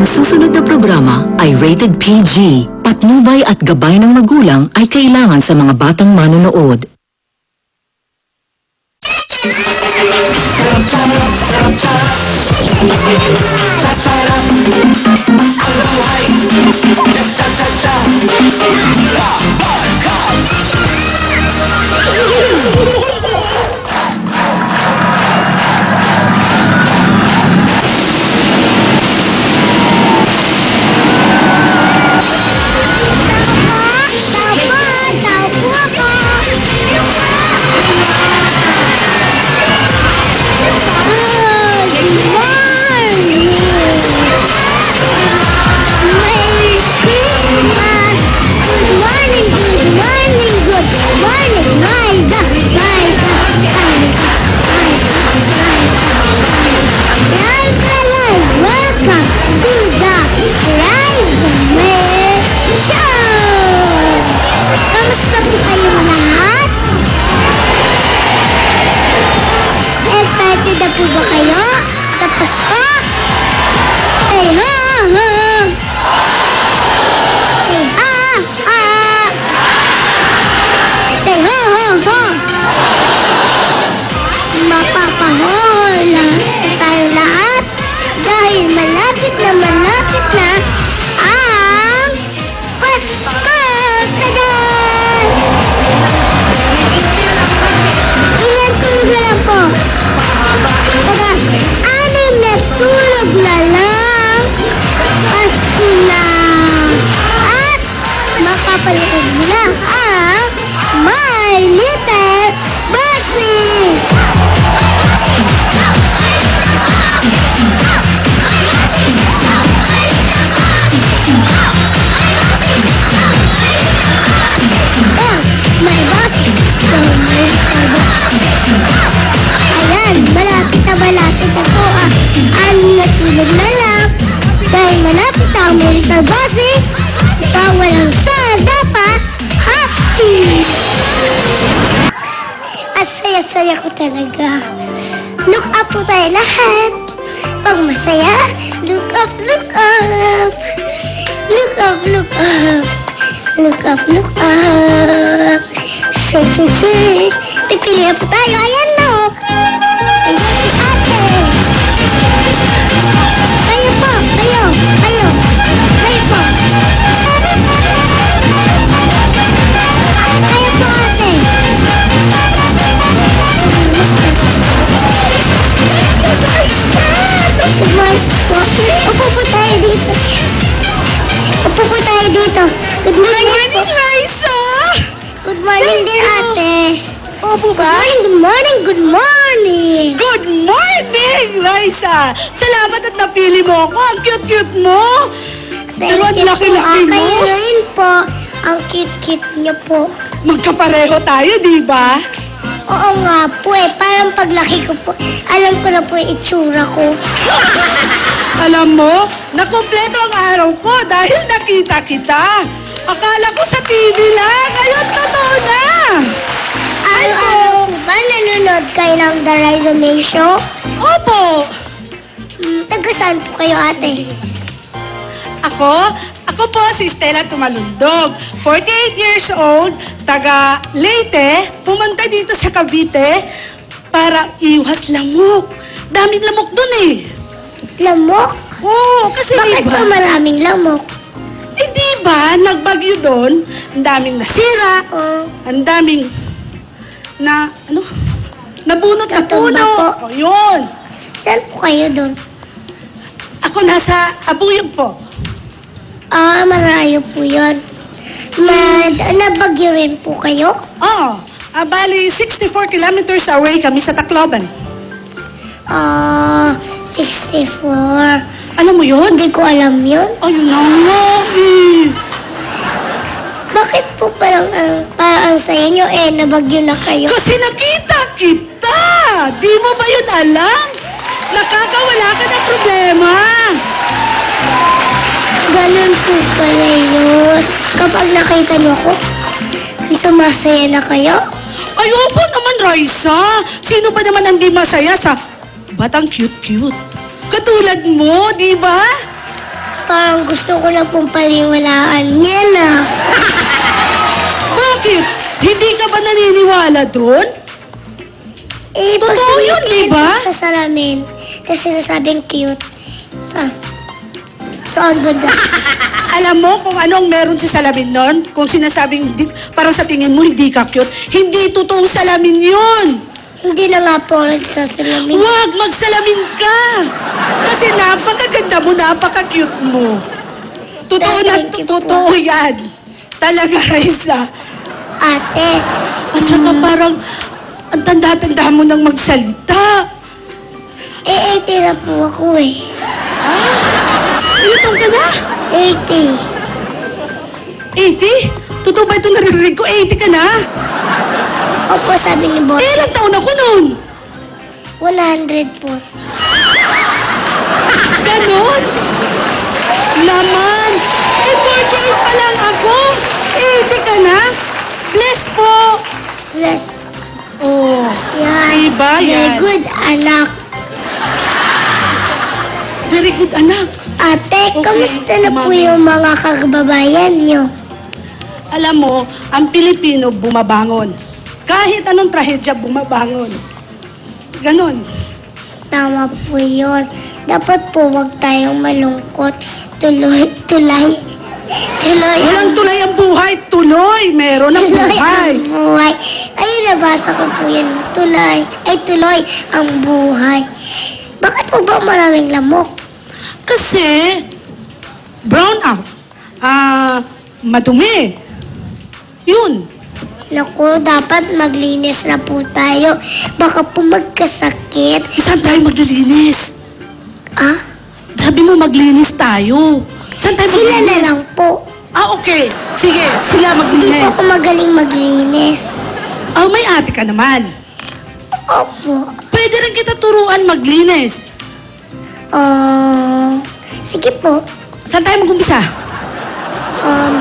Ang susunod na programa ay rated PG. Patnubay at gabay ng magulang ay kailangan sa mga batang manonood. Saya ko talaga. Look up po tayo lahat. Pag masaya, look up, look up. Look up, look up. Look up, look up. Say. Pipili po tayo. Ayan no. Ayan si ate. Kayo po. Kayo. Kayo. Kayo po. Kayo po ate. Upo po tayo dito. Upo po tayo dito. Good morning po. Raisa! Good morning din ate. Opo ba? Good morning, good morning. Good morning, Raisa! Salamat at napili mo ako. Ang cute-cute mo. Pero ang laki-laki mo. Kayo rin po. Ang cute-cute niyo po. Magkapareho tayo, di ba? Oo nga po eh. Parang paglaki ko po, alam ko na po yung itsura ko. Alam mo, nakumpleto ang araw ko dahil nakita kita. Akala ko sa TV lang. Ngayon, totoo na. Araw-araw po ba nanonood kayo ng The Rise of May Show? Opo. Taga saan po kayo ate? Ako po si Stella Tumalundog. 48 years old, taga Leyte, pumunta dito sa Cavite para iwas lamok. Daming lamok dun eh. Lamok? Oo, kasi Bakit diba? po maraming lamok? Eh diba, nagbagyo doon, ang daming nasira, ang daming nabunot na Natumba puno. po. O, yun. Saan po kayo doon? Ako nasa Abuyog po. Marayo po yun. Nabagyo rin po kayo? Oo. Bali, 64 kilometers away kami sa Tacloban. 64. Alam mo yun? Hindi ko alam yun. Ayun na nga eh. Bakit po parang ang saya nyo nabagyo na kayo? Kasi nakita kita. Di mo ba yun alam? Nakakawala ka ng problema. Ganun po pala yun. Kapag nakita nyo ako, sumasaya na kayo? Ay, opo naman, Raisa. Sino ba naman ang di masaya sa batang cute-cute? Katulad mo, di ba? parang gusto ko na pong paniwalaan yan ah. Bakit? Hindi ka ba naniniwala doon? Eh, Totoo yun, di ba? Sa salamin. Kasi sinasabing cute. Saan banda? Alam mo kung anong meron sa salamin nun? Kung sinasabing parang sa tingin mo hindi ka cute, hindi totoong salamin yun. Hindi na nga po ako nagsasalamin. Huwag magsalamin ka. Kasi napakaganda mo, napaka-cute mo. Totoo na, Thank you po. totoo yan. Talaga, Raisa. Ate, At saka parang, ang tanda-tanda mo nang magsalita. 80 na po ako eh. Ilang ka na? 80. 80? Totoo ba ito naririnig ko? 80 ka na? Opo, sabi ni Boss. Ilang taon ako nun? 100 po. Ganon? Naman. 48 pa lang ako. 80 ka na? Bless po. Bless. Oh. Yan. Diba yan? Very good, anak. Very good, anak. Ate, Okay, kamusta na po Mami. yung mga kababayan niyo? Alam mo, ang Pilipino bumabangon. Kahit anong trahedya, bumabangon. Ganon. Tama po yun. Dapat po wag tayong malungkot. Tuloy. Walang tulay ang buhay. Tuloy. Meron ang buhay. ang buhay. Ayun, nabasa ko po yun. Tuloy ang buhay. Bakit po ba maraming lamok? Kasi, brown out. Madumi. Yun. Naku, dapat maglinis na po tayo. Baka po magkasakit. Saan tayo maglilinis? Ah? Sabi mo maglinis tayo. Saan tayo Sila maglinis? na lang po. Okay. Sige, sila Hindi po maglinis. ako magaling maglinis. May ate ka naman. Opo. Pwede rin kita turuan maglinis. Sige po. Saan tayo mag-umpisa?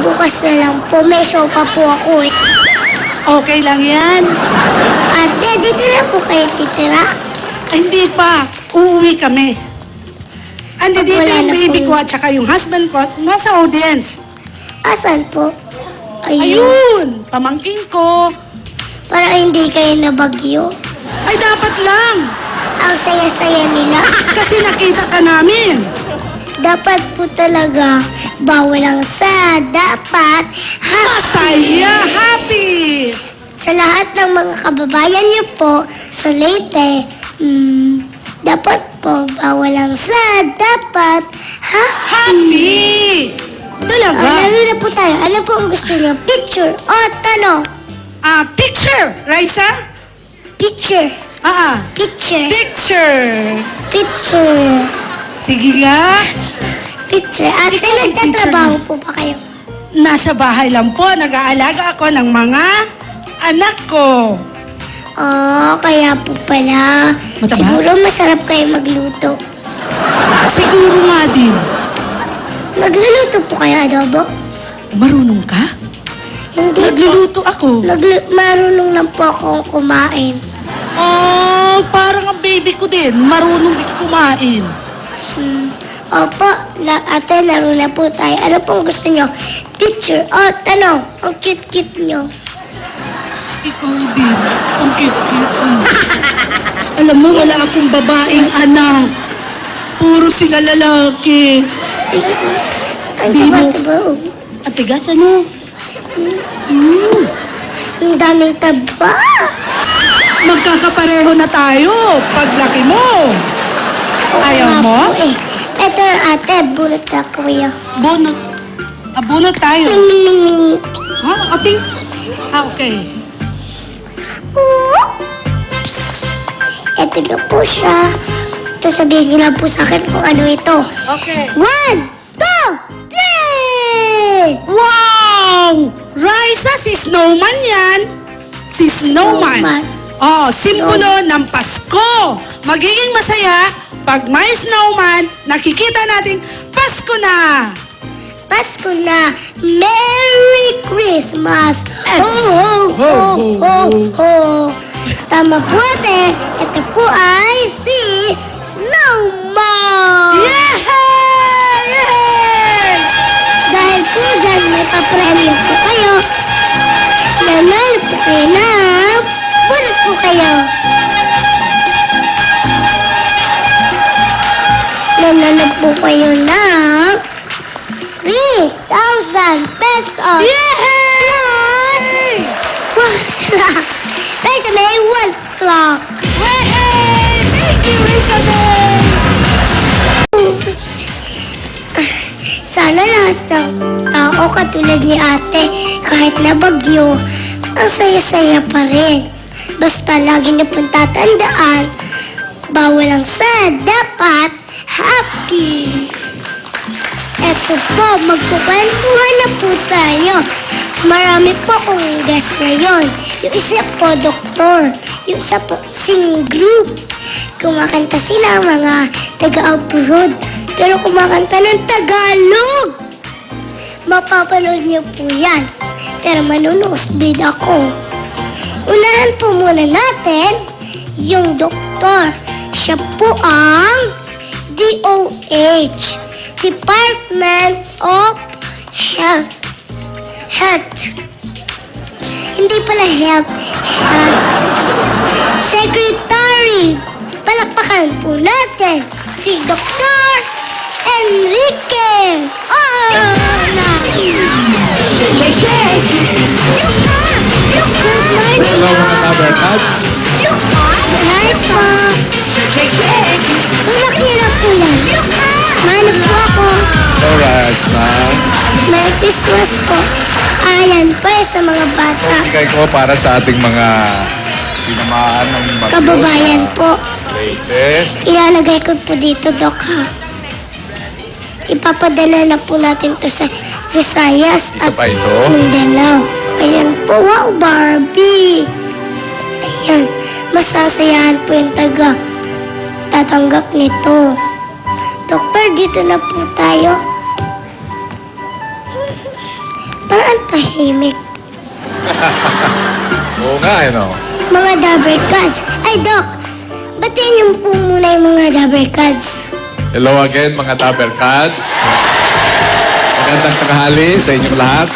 Bukas na lang po. May show pa po ako eh. Okay lang yan. Ate, dito na po kayo titira? Ay, hindi pa. Uuwi kami. Andi Pag dito wala yung na baby po. ko at saka yung husband ko. Nasa audience. Asan po? Ayun. Ayun. Pamangking ko. Para hindi kayo nabagyo. Ay, dapat lang. Ang saya-saya nila. Kasi nakita ka namin. Dapat po talaga, bawal ang sa, dapat Masaya. Happy. Sa lahat ng mga kababayan niyo po sa Leyte, dapat po bawal ang sa, dapat Happy. Talaga. Lalo na po tayo. Ano po ang gusto niyo? Picture o tanong? Picture. Raisa? Picture. Picture. Picture. Sige nga. Picture. Ate, Ikaw, nagtatrabaho po ba kayo? Nasa bahay lang po. Nag-aalaga ako ng mga anak ko. Kaya po pala. Mataba? Siguro masarap kayo magluto. Siguro nga din. Magluluto po kayo adobo? Marunong ka? Hindi po. Nagluluto ako. Marunong lang po akong kumain. Parang ang baby ko din. Marunong din kumain. Opo, ate, laro na po tayo. Ano pong gusto nyo? Picture o tanong? Ang cute-cute nyo. Ikaw din. Ang cute-cute mo. Alam mo, wala akong babaeng anak. Puro sila lalaki. Ang Di mo- taba-taba. Atigas, ano? Ang daming taba. Magkakapareho na tayo. Paglaki mo. Ayaw Oo nga mo? po eh. Eto ate, bunot na kuya. Bunot. Bunot tayo. Ning. Ating? Okay. Eto na po siya. Sasabihin niyo lang po sa akin kung ano ito. Okay. 1, 2, 3! Wow! Raisa, si Snowman yan. Si Snowman. Simbolo ng Pasko. Magiging masaya pag may snowman, nakikita nating Pasko na. Pasko na. Merry Christmas. Ho, ho, ho, ho, ho. Tama po ate. Ito po ay si Snowman. Yay! Yay! Ayan, may papremyo po kayo. Nanalo po kayo na. Bunot po kayo. Nanalo po kayo ng 3,000 pesos. Yay! Plus, Peso may 1 clock. Yay! Thank you, Isabel! Sana lahat ng tao katulad ni ate, kahit na bagyo, ang saya-saya pa rin. Basta lagi niyo pong tatandaan, bawal ang sad, dapat happy. Eto po, magkukwentuhan na po tayo. Marami po akong guest ngayon. Yung isa po, doktor. Yung isa po, sing group. Kumakanta sila mga taga-abroad. Pero kumakanta ng Tagalog. Mapapanood niyo po yan. Pero manunosbid ako. Unahan po muna natin yung doktor. Siya po ang DOH. Department of Health. Hindi pala health. Secretary. Palakpakan po natin si Dr. Enrique. Hello mga kaberkads. Hi po. Kumakira po yan. Mano po ako. Alright, Merry Christmas po. Ayan po sa mga bata. bigay ko para sa ating mga tinamaan ng bagyo. Kababayan po. Leyte. Ilalagay ko po dito, Doc, ha? Ipapadala na po natin to sa Visayas Isa at pa ito? Mindanao. Ayan po. Wow, Barbie! Ayan. Masasayahan po yung tatanggap nito. Doktor, dito na po tayo. Parang tahimik. Oo nga, no? Mga Dabber Cats. Ay, Doc! Batiin niyo po muna yung mga Dabber Cats. Hello again mga Daberkads. Magandang tanghali sa inyong lahat.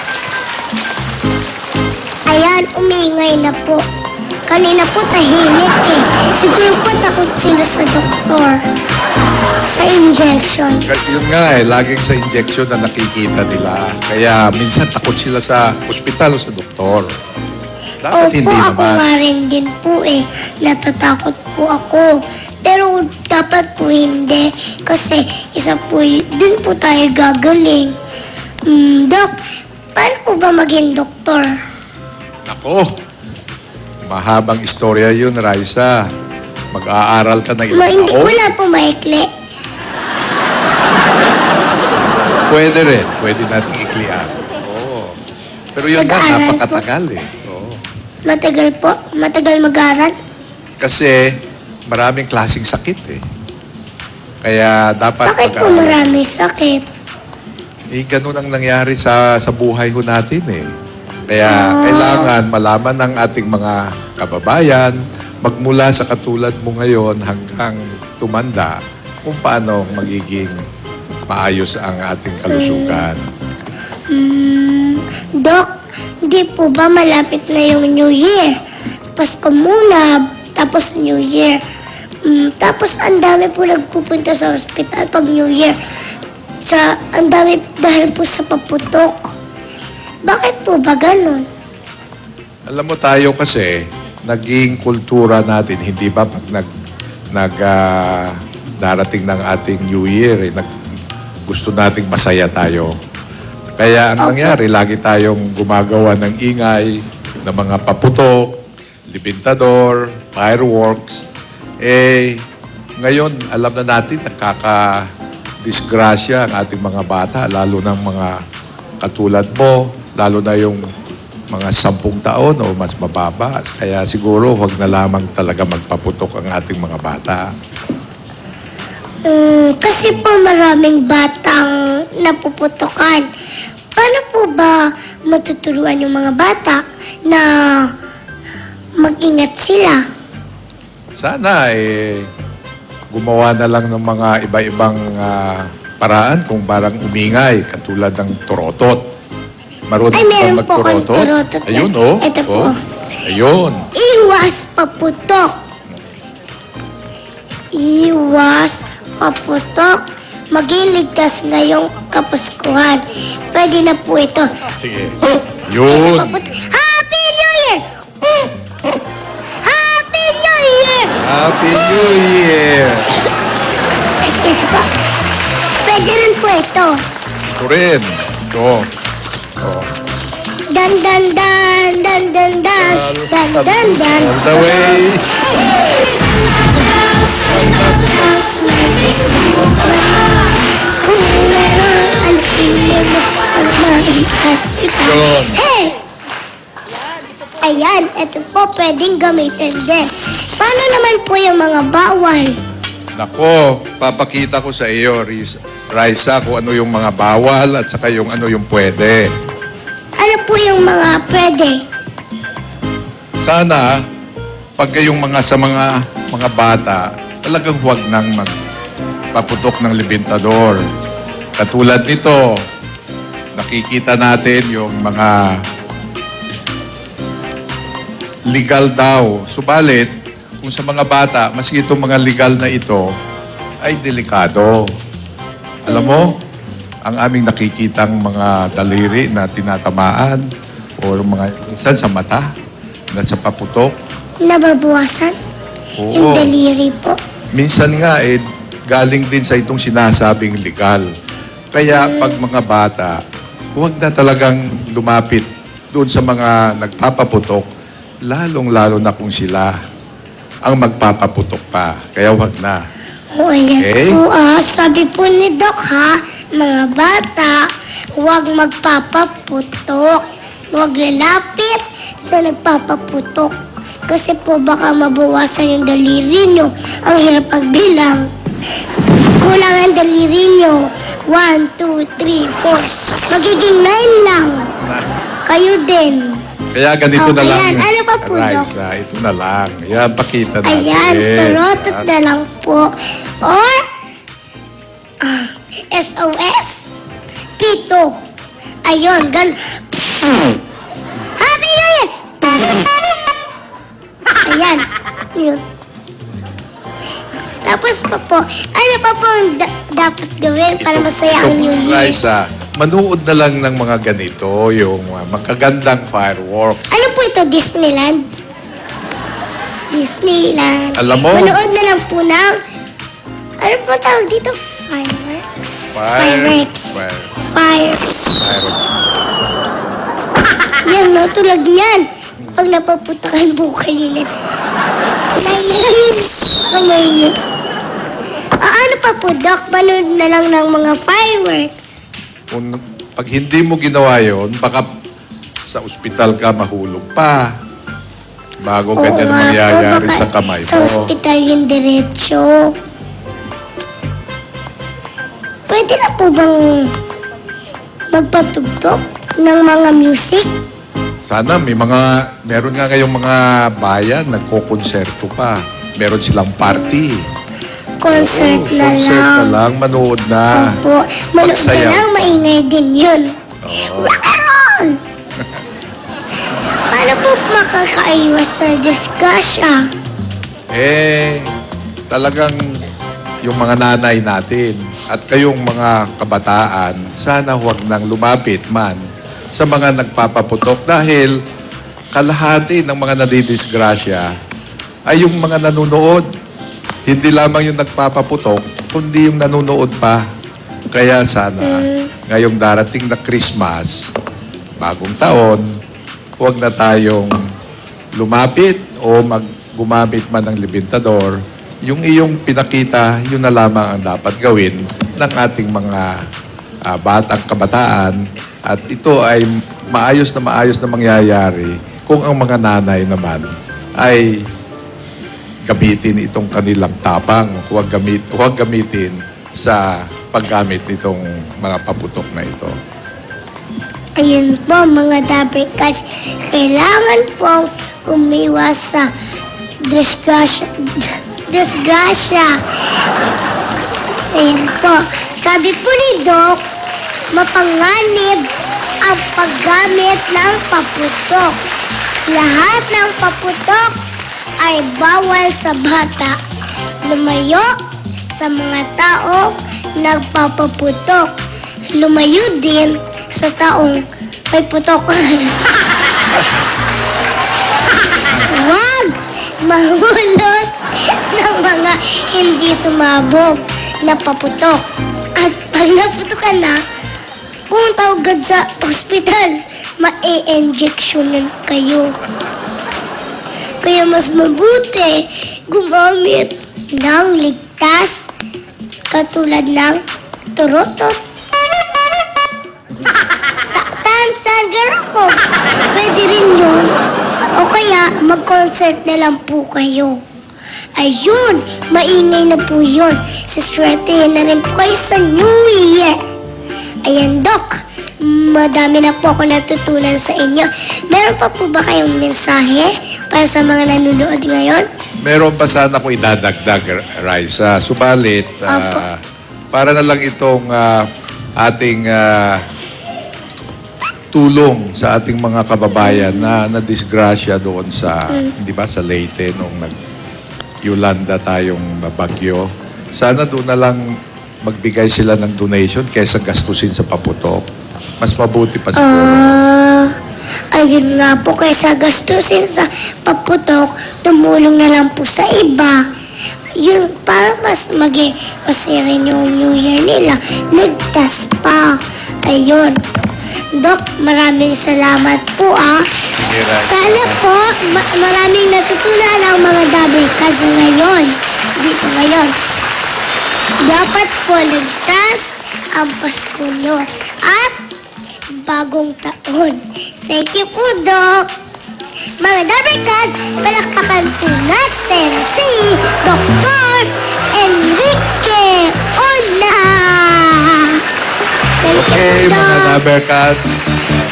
Ayan, umingay na po. Kanina po tahimik eh. Siguro po takot sila sa doktor. Sa injection. Yun nga laging sa injection na nakikita nila. Kaya minsan takot sila sa ospital o sa doktor. Dapat hindi ako naman. nga rin din po eh. Natatakot po ako. Pero dapat po hindi. Kasi isa po, dun po tayo gagaling. Doc, paano po ba maging doktor? Ako, mahabang istorya yun, Raisa. Mag-aaral ka ng ilang Hindi taon. wala po maikli. Pwede rin. Pwede natin iklian. Oo. Pero yun nga, Mag-aaral napakatagal eh. Oo. Matagal po? Matagal mag-aral? Kasi maraming klaseng sakit eh. Kaya dapat Bakit po mag-aaral. marami sakit? Eh, ganun ang nangyari sa buhay ko natin eh. Kaya Ah. kailangan malaman ng ating mga kababayan, magmula sa katulad mo ngayon hanggang tumanda, kung paano magiging maayos ang ating kalusugan. Doc, hindi po ba malapit na yung New Year? Pasko muna, tapos New Year. Tapos ang dami po nagpupunta sa ospital pag New Year. Ang dami dahil po sa paputok. Bakit po ba ganun? Alam mo tayo kasi, naging kultura natin, hindi ba pag darating ng ating New Year, gusto nating masaya tayo. Kaya ang Opo. nangyari, lagi tayong gumagawa ng ingay, ng mga paputok, libintador, fireworks. Ngayon, alam na natin, nakaka-disgrasya ang ating mga bata, lalo ng mga katulad mo, lalo na yung mga 10 taon o mas mababa. Kaya siguro, huwag na lamang talaga magpaputok ang ating mga bata. Kasi po maraming batang napuputukan. Paano po ba matuturuan yung mga bata na mag-ingat sila? Sana gumawa na lang ng mga iba-ibang paraan kung parang umingay, katulad ng turotot. Marunong Ay, ka meron po akong magturotot? turotot na. Ayun, oh. Ito po. Oh. Ayun. Iwas paputok. Iwas paputok. Magiligtas ngayong Kapaskuhan. Pwede na po ito. Sige. Yun. Happy New Year! Happy New Year! Happy New Year! Excuse po. Pwede rin po ito. Ito rin. Ito. Oh. Dan dan dan dan dan dan dan dan dan. All the way. Kung meron ang piling mo, ang marihat ito. Yun. Hey! Ayan, ito po pwedeng gamitin din. Paano naman po yung mga bawal? Nako, papakita ko sa iyo, Raisa, kung ano yung mga bawal at saka yung ano yung pwede. Ano po yung mga pwede? Sana, pag kayong sa mga bata, talagang huwag nang magpaputok ng libintador. Katulad nito, nakikita natin yung mga legal daw. Subalit, kung sa mga bata, maski itong mga legal na ito, ay delikado. Alam mo, ang aming nakikitang mga daliri na tinatamaan o mga minsan sa mata na sa paputok. Nababawasan? Yung Oo. daliri po. Minsan nga galing din sa itong sinasabing legal. Kaya pag mga bata, huwag na talagang lumapit doon sa mga nagpapaputok, lalong-lalo na kung sila ang magpapaputok pa. Kaya huwag na. O, ayan Okay. po sabi po ni Doc mga bata, huwag magpapaputok. Huwag lalapit sa nagpapaputok. Kasi po baka mabawasan yung daliri nyo. Ang hirap pagbilang. Kulang ang daliri nyo. 1, 2, 3, 4. Magiging 9 lang. Kayo din. Kaya ganito na Okay, lang. yan. Ano pa po, Doc? Raisa, ito na lang. Yan, pakita natin. Ayan, turotot na lang po. Or, SOS. Pito. Ayun, Happy New Year! Ayan. Yun. Tapos pa po, ano pa po ang dapat gawin para masaya ang New Year? Raisa, manood na lang ng mga ganito, yung magagandang fireworks. Ano po ito, Disneyland? Disneyland. Alam mo? Manood na lang po ng, ano po tawag dito? Fireworks? Fireworks. Fire. Yan, no, tulad yan. Pag napaputakan po kayo na. Kumain. Ano pa po, Doc? Manood na lang ng mga fireworks. Pag hindi mo ginawa yon, baka sa ospital ka mahulog pa. Bago ganyan nga po, mangyayari baka sa kamay sa mo. ospital yung diretso. Pwede na po bang magpatugtog ng mga music? Sana meron nga ngayong mga bayan, nagko-konserto pa. Meron silang party. Concert Oo, na concert lang. na lang, manood na. Opo. Manood na Magsayaw lang, pa. maingay din yun. Oo. Rock and roll! Paano po makakaiwas sa disgrasya? Talagang yung mga nanay natin at kayong mga kabataan, sana huwag nang lumapit man sa mga nagpapaputok dahil kalahati ng mga nadidisgrasya ay yung mga nanonood. Hindi lamang yung nagpapaputok, kundi yung nanonood pa. Kaya sana, ngayong darating na Christmas, bagong taon, huwag na tayong lumapit o gumamit man ng libintador. Yung iyong pinakita, yun na lamang ang dapat gawin ng ating mga batang kabataan. At ito ay maayos na mangyayari kung ang mga nanay naman ay gamitin itong kanilang tapang. Huwag gamitin sa paggamit nitong mga paputok na ito. Ayun po, mga dabikas, kailangan pong umiwas sa disgrasya. Ayun po. Sabi po ni Doc, mapanganib ang paggamit ng paputok. Lahat ng paputok ay bawal sa bata. Lumayo sa mga taong nagpapaputok. Lumayo din sa taong may putok. Huwag mahulot ng mga hindi sumabog na paputok. At pag naputokan na, pumunta agad sa ospital. Ma-e-injectionan kayo. Kaya mas mabuti gumamit ng ligtas katulad ng turotot. Transgender ako. Pwede rin yun. O kaya mag-concert na lang po kayo. Ayun, maingay na po yun. Siswertehin na rin po kayo sa New Year. Ayan, Doc. Madami na po ako natutunan sa inyo. Meron pa po ba kayong mensahe para sa mga nanonood ngayon? Meron pa sana kung idadagdag, Raisa. Subalit, Opo. para na lang itong ating tulong sa ating mga kababayan na nadisgrasya doon sa, di ba, sa Leyte nung Yolanda tayong bagyo. Sana doon na lang magbigay sila ng donation kaysa gastusin sa paputok. Mas mabuti pa siguro. Ayun nga po, kaysa gastusin sa paputok, tumulong na lang po sa iba. Yun, para mas maging rin yung New Year nila. Ligtas pa. Ayun. Doc, maraming salamat po Sana po, maraming natutunan ang mga double cards ngayon. Dito ngayon. Dapat po ligtas ang Pasko nyo. At bagong taon. Thank you po, Doc. Mga double cards, palakpakan po natin si Dr. Enrique Ona. Thank Okay, you po, mga Doc. Daberkat.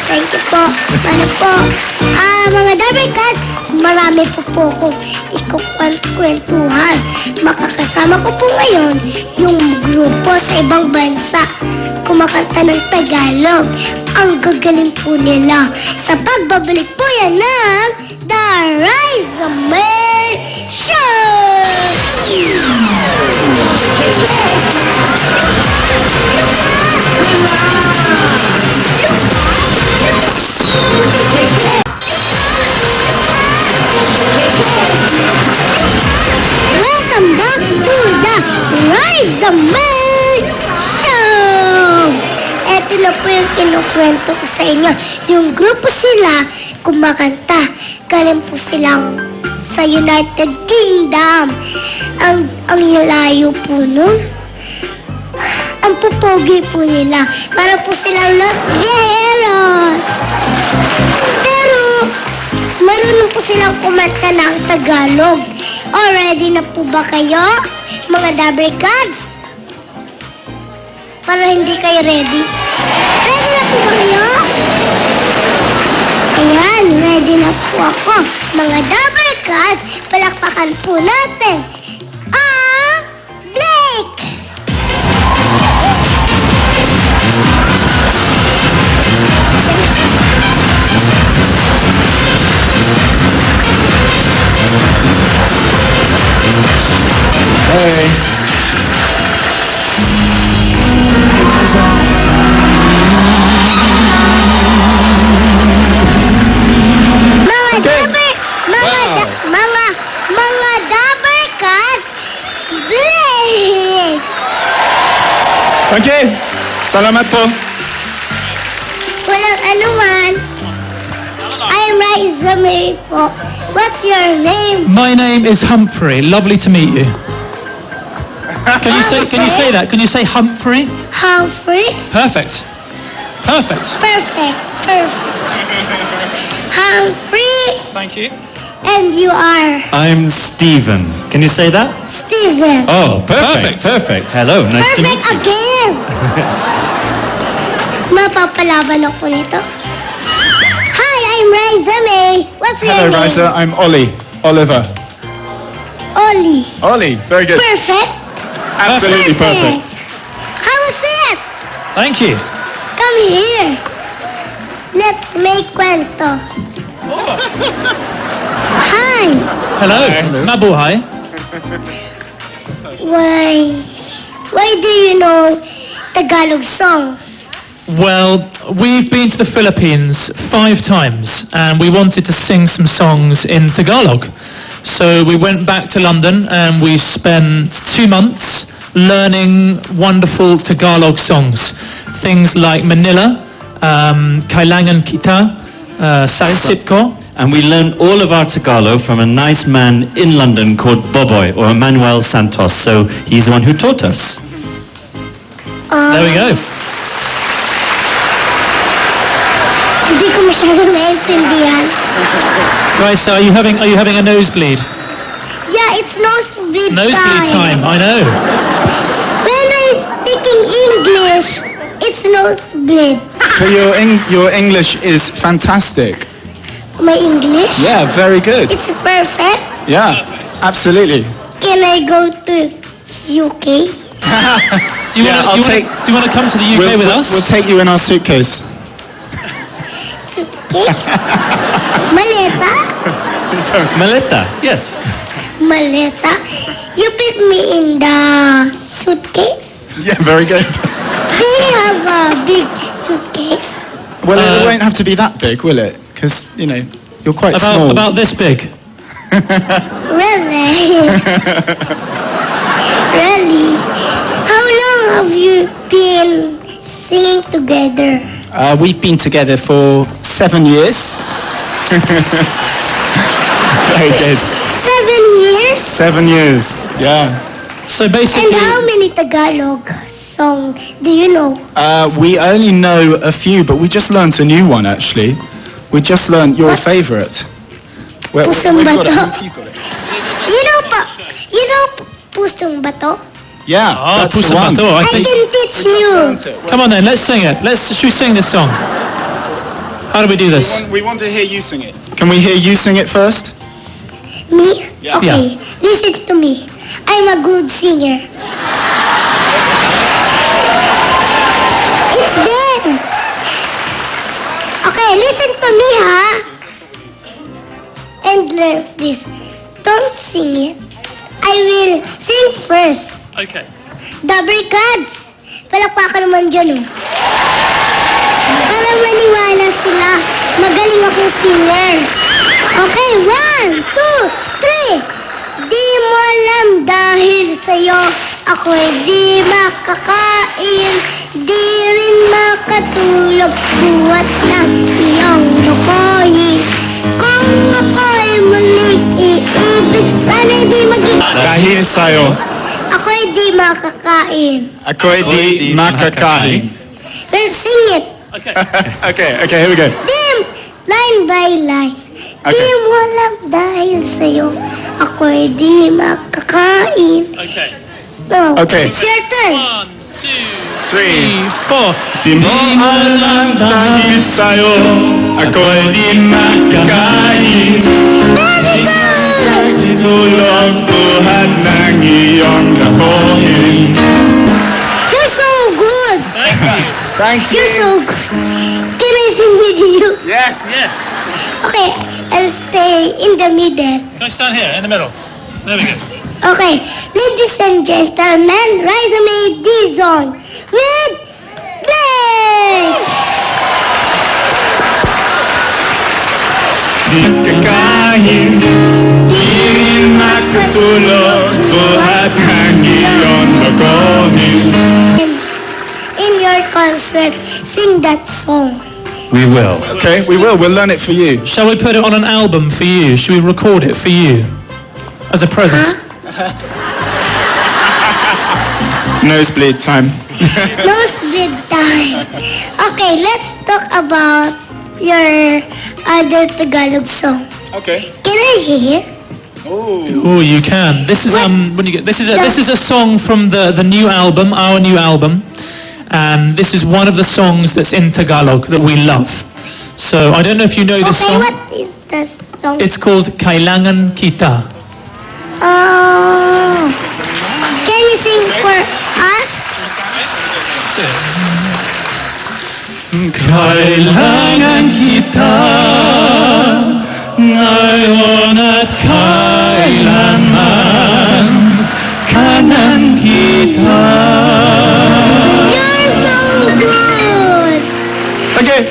Thank you po. Ano po? Mga double cards, marami po akong ikukwentuhan. Makakasama ko po ngayon yung grupo sa ibang bansa. Kumakanta ng Tagalog. Ang gagaling po nila. Sa pagbabalik po yan ng The Rise of May Show! Welcome back to the Rise of May Show! Ito na po yung kinukwento ko sa inyo. Yung grupo sila kumakanta. Galing po silang sa United Kingdom. Ang layo po nun. Ang pupogi po nila. Para po silang Los Guerreros. Pero, marunong po silang kumanta ng Tagalog. Ready na po ba kayo, mga double cards? Para hindi kayo ready. Ready na po ba kayo? Ayan, ready na po ako. Mga double cards, palakpakan po natin. Blake! Hey. Mga double cards, Blake! Okay, salamat po. Walang anuman. I'm Raisa May po. What's your name? My name is Humphrey. Lovely to meet you. Can you say that? Can you say Humphrey? Humphrey? Perfect. Perfect. Perfect. Humphrey, Thank you. and you are I'm Stephen. Can you say that? Steven. Oh, perfect. Perfect. Hello, nice to meet Perfect you. again! Mapapalaban ako nito. Hi, I'm Raisa May. What's your Hello, name? Raisa. I'm Ollie. Oliver. Ollie. Ollie. Very good. Perfect. Absolutely perfect. How was it? Thank you. Come here. let's make kwento. Hi! Hello. Mabuhay. Why do you know Tagalog song? Well, we've been to the Philippines 5 times and we wanted to sing some songs in Tagalog. So we went back to London and we spent 2 months learning wonderful Tagalog songs. Things like Manila, Kailangan Kita, Saisip Ko. And we learned all of our Tagalog from a nice man in London called Boboy, or Emmanuel Santos. So he's the one who taught us. There we go. Hindi ko masyadong maintindihan. Right, so are you having a nosebleed? Yeah, it's nosebleed Nosebleed time, I know. When I'm speaking English, it's nosebleed. So your English is fantastic. My English? Yeah, very good. It's perfect. Yeah, absolutely. Can I go to UK? Do you want to come to the UK with us? We'll take you in our suitcase. Suitcase? Maleta? Maleta, yes. Maleta? You put me in the suitcase? Yeah, very good. Do you have a big suitcase? Well, it won't have to be that big, will it? Because, you know, you're quite small. About this big. Really? Really? How long have you been singing together? We've been together for 7 years. Very good. 7 years? 7 years, yeah. So basically, And how many Tagalog song do you know? We only know a few, but we just learnt a new one, actually. We just learnt your favourite. Pusong Bato. You've got it. You know Pusong Bato? Yeah, that's the Pusong one. Bato, I I think. can teach you. Come on then, let's sing it. Should we sing this song? How do we do this? We want to hear you sing it. Can we hear you sing it first? Me? Yeah. Okay, listen to me. I'm a good singer. It's there. Okay, listen to me, ha? And learn this. Don't sing it. I will sing first. Okay. The Brigades. Palakpakan naman dyan, oh. Para maniwala sila. Magaling akong singer. Okay, 1, 2, 3. Di mo alam dahil sa'yo ako'y di makakain. Di rin makatulog buhat ng iyong lukoyin. Kung ako'y muling iibig, sana'y di maging... Dahil sa'yo, Ako'y di makakain. ako'y di makakain. Well, sing it. Okay. Okay, here we go. Dim, line by line. Okay. Di mo alam dahil sa'yo ako'y di makakain. Okay. No, Okay. it's your turn. 1, 2, 3, 4. Di mo alam dahil sa'yo, ako'y di makakain. Very good! Tulog buhat ng iyong lakonin. You're so good. Thank you. Thank You're so good. Can I sing with you? Yes. Yes. Okay, I'll stay in the middle. Can I stand here in the middle? There we go. Okay, ladies and gentlemen, rise and make this song with Blake! Di kakain, di makatulog buhat ng iyong lakonin. In your concert, sing that song. We will. Okay, we will. We'll learn it for you. Shall we put it on an album for you? Should we record it for you? As a present? Huh? Nosebleed time. Nosebleed time. Okay, let's talk about your other Tagalog song. Okay. Can I hear? Oh, you can. This is What? when you get this is a song from the new album, our new album, and this is one of the songs that's in Tagalog that we love. So I don't know if you know this Okay, song. what is the song? It's called Kailangan Kita. Oh. Can you sing for us? Kailangan kita ngayon at kailanman. Kanan kita. You're so good. Okay.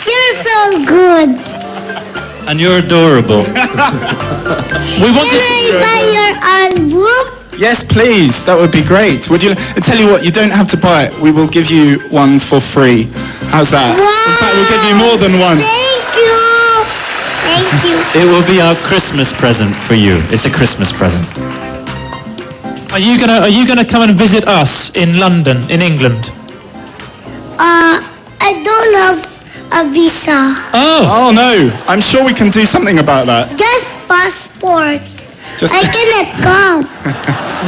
You're so good. And you're adorable. We want Can to. I buy your album? Yes, please. That would be great. Would you? I tell you what. You don't have to buy it. We will give you one for free. How's that? Wow. In fact, we'll give you more than one. Thank you. Thank you. It will be our Christmas present for you. It's a Christmas present. Are you gonna come and visit us in London, in England? I don't have a visa. Oh. Oh no. I'm sure we can do something about that. Just passport. Just I cannot come.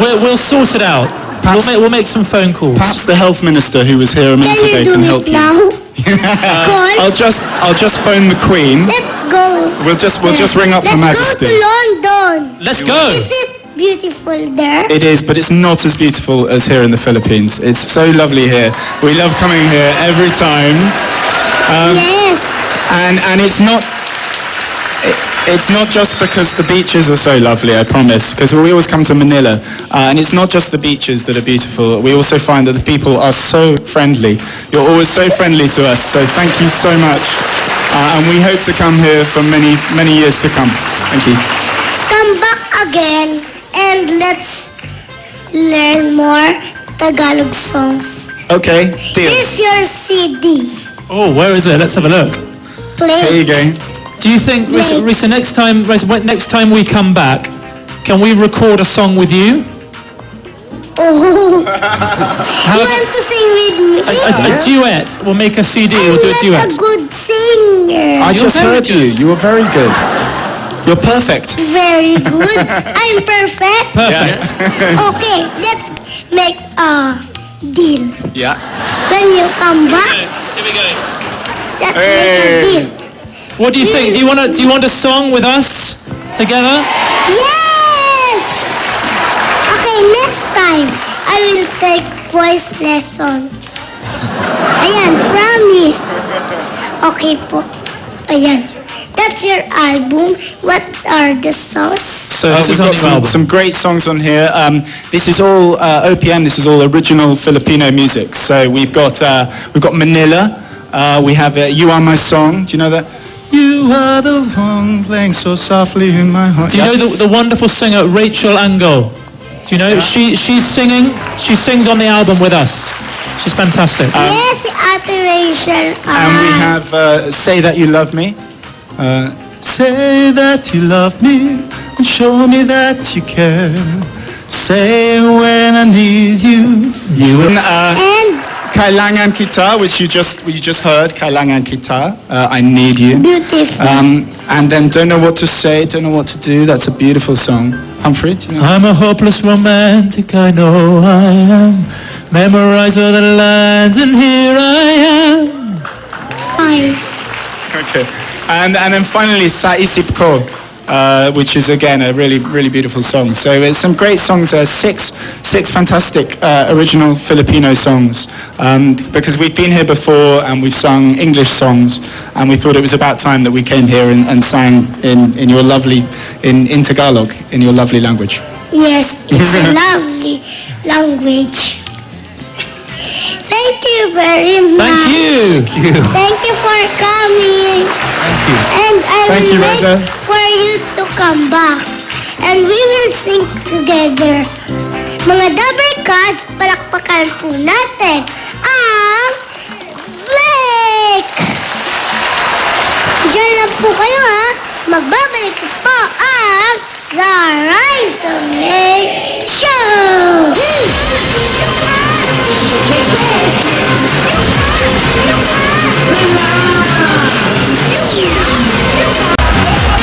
We'll sort it out. Perhaps- We'll make some phone calls. perhaps the health minister who was here a minute Can ago you do can it help you. now? Yeah. I'll just phone the Queen. Let's go. We'll just ring up Her Let's Majesty. go to London. Let's go. Is it beautiful there? It is, but it's not as beautiful as here in the Philippines. It's so lovely here. We love coming here every time. Yes. And it's not just because the beaches are so lovely, I promise, because we always come to Manila, and it's not just the beaches that are beautiful. We also find that the people are so friendly. You're always so friendly to us, so thank you so much. And we hope to come here for many, many years to come. Thank you. Come back again and let's learn more Tagalog songs. Okay, deal. Here's your CD. Oh, where is it? Let's have a look. Play. There you go. Do you think, Risa, next time we come back, can we record a song with you? Oh. How You about want to sing with me? a duet? We'll make a CD. We'll do a I'm duet. not a good singer. I You're just very heard you. good. You were very good. You're perfect. Very good. I'm perfect. Perfect. Okay, let's make a deal. Yeah. When you come back, Here we go. let's Hey. make a deal. What do you think? Do you want a song with us together? Yes! Okay, next time, I will take voice lessons. Ayan, promise. Okay po. Ayan. That's your album. What are the songs? So This we've is on got your album. some great songs on here. This is all OPM. This is all original Filipino music. So we've got Manila. We have You Are My Song. Do you know that? You are the one playing so softly in my heart. Do you know the wonderful singer Rachel Ango? Do you know she's singing? She sings on the album with us. She's fantastic. Yes, Ate Rachel. And we have Say That You Love Me. Say that you love me and show me that you care. Say when I need you. And Kailangan Kita, which you just heard. Kailangan Kita. I need you. beautiful. And then Don't Know What to Say, Don't Know What to Do. That's a beautiful song. Humphrey, do you know? I'm a hopeless romantic, I know I am. Memorize all the lines and here I am. Nice. Okay. And then finally Sa Isip Ko, which is again a really, really beautiful song. So it's some great songs there. Six fantastic original Filipino songs. Because we've been here before and we've sung English songs, and we thought it was about time that we came here and sang in your lovely in Tagalog, in your lovely language. Yes, it's a lovely language. Thank you very much. Thank you. Thank you for coming. Thank you. And I Thank you, will wait Reza. for you to come back. And we will sing together. Mga Dabber Cats, palakpakan po natin ang Blake! Diyan lang po kayo ha. Magbabalik po ang The Rise of May Show!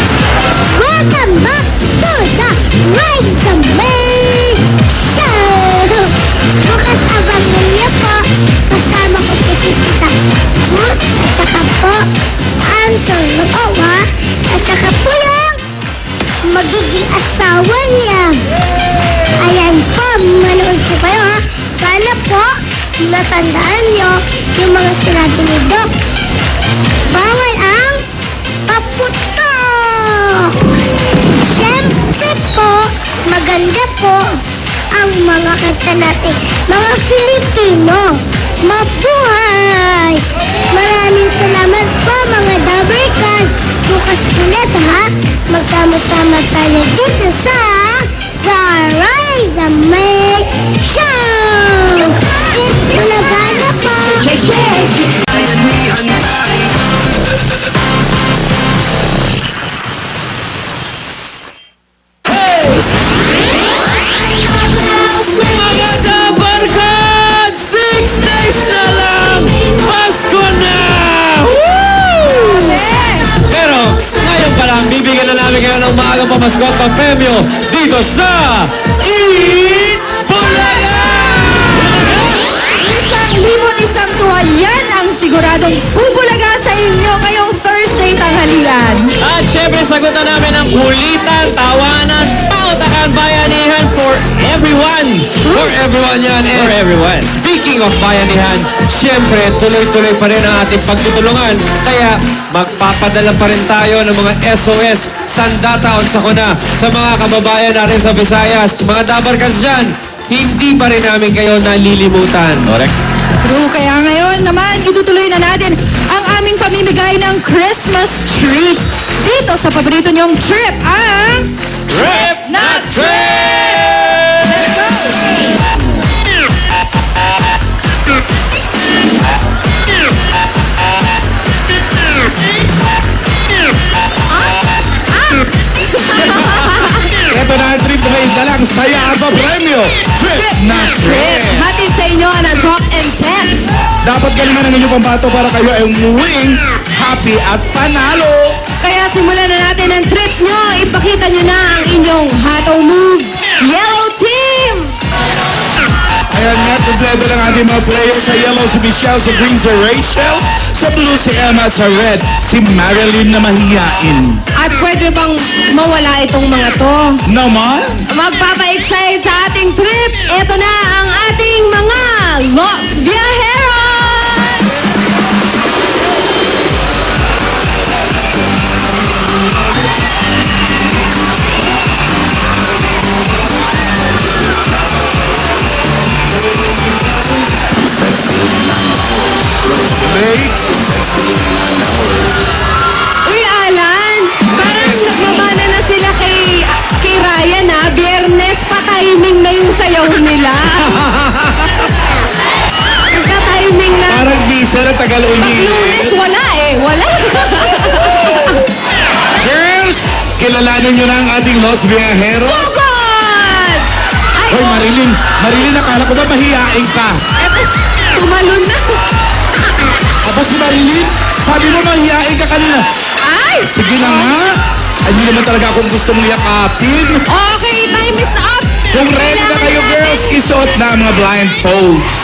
Welcome back to the Rise of May Show! Bukas abangan niyo po kasama ko po si Tita Gus at saka po ang Solowa at saka po yung magiging asawa niya. Ayan po, manood po kayo ha. Sana po natandaan niyo yung talidok. Bawal ang paputok. Siyempre po, maganda po ang mga kanta natin, mga Filipino. Mabuhay! Maraming salamat po mga Dabarkas. Bukas ulit ha, magsama-sama tayo dito sa The Rise and Make Show! Tulagana po! Mga Dabarkad! 6 days na lang! Pasko na! Woo! Pero, ngayon pa lang, bibigyan na namin kayo ng maagang pamasko at pampremyo dito sa Eat Bulaga! 1,000 tuwalyan ang siguradong bubulaga sa inyo ngayong Thursday tanghalian. At syempre, sagutan namin ang kulitan, tawanan, pautakan, bayanihan for everyone. For everyone yan. For everyone. Speaking of bayanihan, syempre, tuloy-tuloy pa rin ang ating pagtutulungan. Kaya, magpapadala pa rin tayo ng mga SOS, sandata o sakuna sa mga kababayan natin sa Visayas. Mga Dabarkas dyan, hindi pa rin namin kayo nalilimutan. Correct? True, kaya ngayon naman itutuloy na natin ang aming pamimigay ng Christmas treats dito sa paborito niyong trip, ang Trip na Trip! Let's go! Ito na ang trip na may dalang saya at premyo. Trip na Trip! Hatid sa inyo ang Talk and Test. Dapat galingan ang inyong pambato para kayo ay umuwing happy at panalo. Kaya simulan na natin ang trip nyo. Ipakita nyo na ang inyong Hato Moves Yellow Team! Ayan nga, kompleto ng ating mga players. Sa yellow si Michelle, sa green si Rachel, sa blue si Emma, at sa red si Marilyn na mahiyain. At pwede bang mawala itong mga to? Naman? Magpapa-excite sa ating trip. Ito na ang ating mga Los Viajeros! Uy, Alan! Parang nagmamana na sila kay Ryan, ha? Biyernes pa timing na yung sayaw nila. Nagka-timing na. Parang visa na tagal Pag-Lunes, wala eh. Wala. Girls, kilalanin nyo na ang ating Los Viajeros. Bukod! Ay, Hoy, oh, Marilyn, akala ko ba mahiyain ka? eto, tumalon na. Aba si Marilyn, sabi mo mahiyain ka kanina. Ay! Sige na nga. Ay, hindi naman talaga akong gusto mong yakapin. Okay, time is up. Kung ready na kayo, girls, isuot na ang mga blindfolds.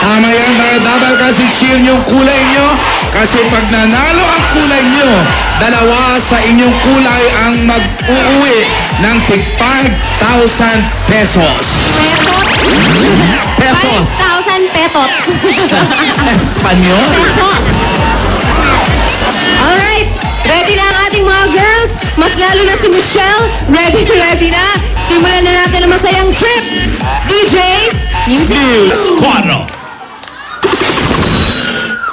Tama yan, dapat kasi cheer yung kulay nyo. Kasi pag nanalo ang kulay nyo, dalawa sa inyong kulay ang mag-uuwi ng tig 5,000 pesos. Pesos. 5,000 petot. Espanyol? Petot. Alright, ready na ang ating mga girls. Mas lalo na si Michelle. Ready na. Simulan na natin ang masayang trip. DJ, music. News 4.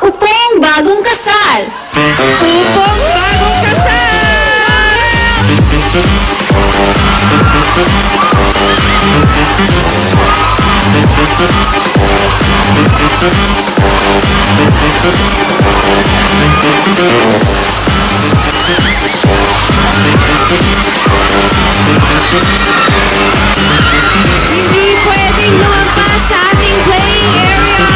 Upong bagong kasal. Upong bagong kasal. Hindi pwedeng lumampas sa ating playing area.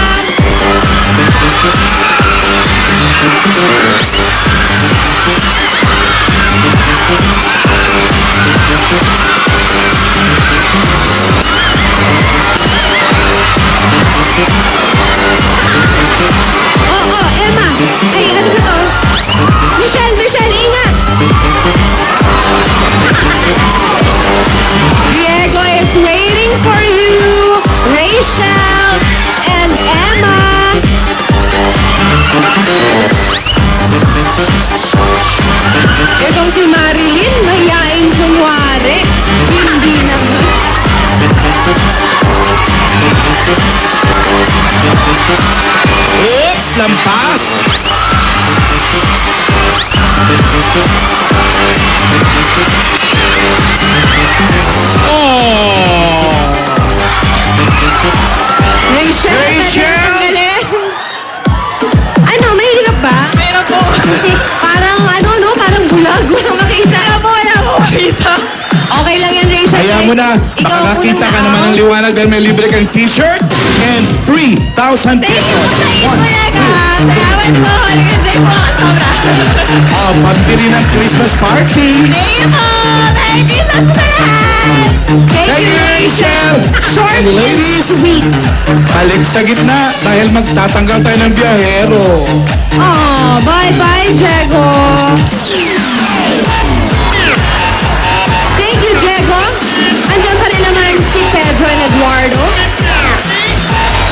Ikaw Baka nakita ka unang naman ng liwanag dahil may libre kang t-shirt and 3,000 pesos. Salamat po. Nag-enjoy po ako sobra. Pambili ng Christmas party. Thank you po. Merry Christmas po sa lahat. Thank you, Rachel. Short and Ladies, sweet. balik sa gitna dahil magtatanggal tayo ng biyahero. Oh, bye-bye, Diego. Thank you, Diego. Andiyan pa rin naman si Pedro and Eduardo.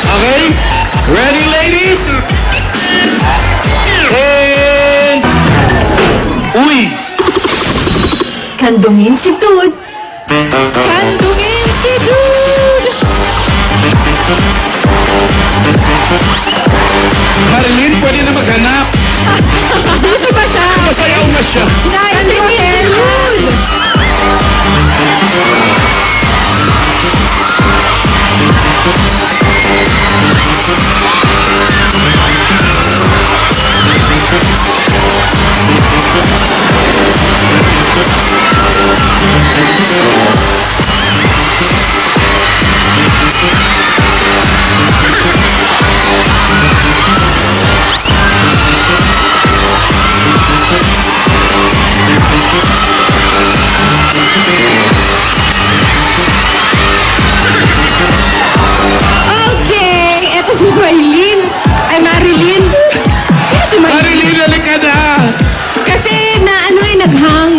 Okay? Ready, ladies? And... Uy! Kandungin si Tud. Kandungin si Jude. Marilyn, pwede na maghanap. Busy pa siya. Masayaw na siya. Kandungin si Jude. Okay, eto si Marilyn. Ay, Marilyn. Sino si Marilyn? Marilyn, halika na! Kasi naghang.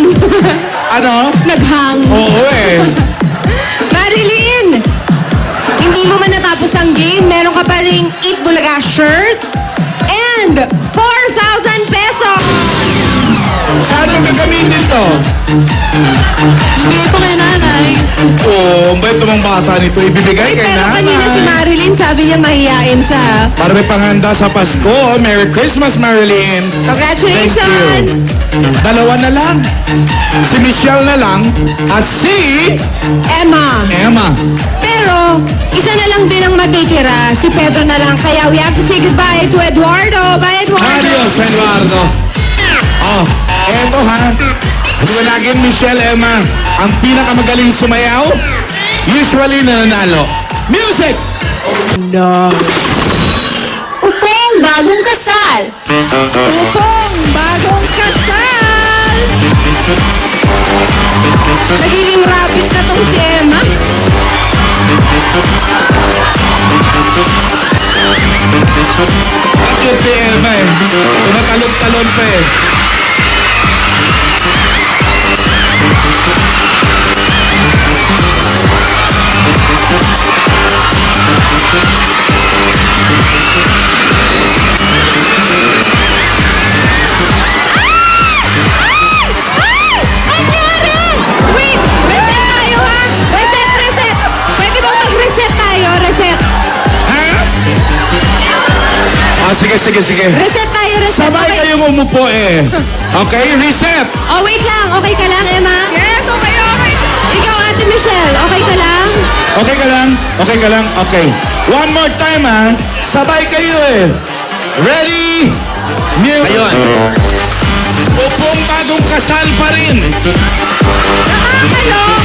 Ano? Naghang. Oo eh. Marilyn! Hindi mo man natapos ang game, meron ka pa ring Eat Bulaga shirt and 4,000 pesos! Saan mo gagamitin to? Ibigay ko kay nanay. Oo, ba ito mga bata nito? Ibibigay kay Pero kanina si nanay. Marilyn, sabi niya mahihain siya. Para may panghanda sa Pasko. Merry Christmas, Marilyn. Congratulations! Thank you. Dalawa na lang. Si Michelle na lang at si Emma. Emma. Pero, isa na lang din ang matitira. Si Pedro na lang. Kaya we have to say goodbye to Eduardo. Bye, Eduardo! Adios, Eduardo. Oh, eto ha. Liwanagin, Michelle, Emma. Ang pinakamagaling sumayaw, usually nananalo. Music! Upong bagong kasal. Upong bagong kasal! Nagiging rabbit na tong si Emma. Bakit si Emma eh? Tumatalon-talon pa eh. Wait! Reset tayo ha! Reset! Pwede bang mag-reset tayo? Reset! Ha? Sige. Reset tayo, reset. Sabay Okay. kayong umupo eh. Okay, reset. Oh, wait lang. Okay ka lang, Emma? Yes, okay. Ikaw, Ate Michelle, okay ka lang? Okay ka lang? Okay. One more time ha. Sabay kayo eh. Ready? Music. Ayun. Upong bagong kasal pa rin. Nakakalok!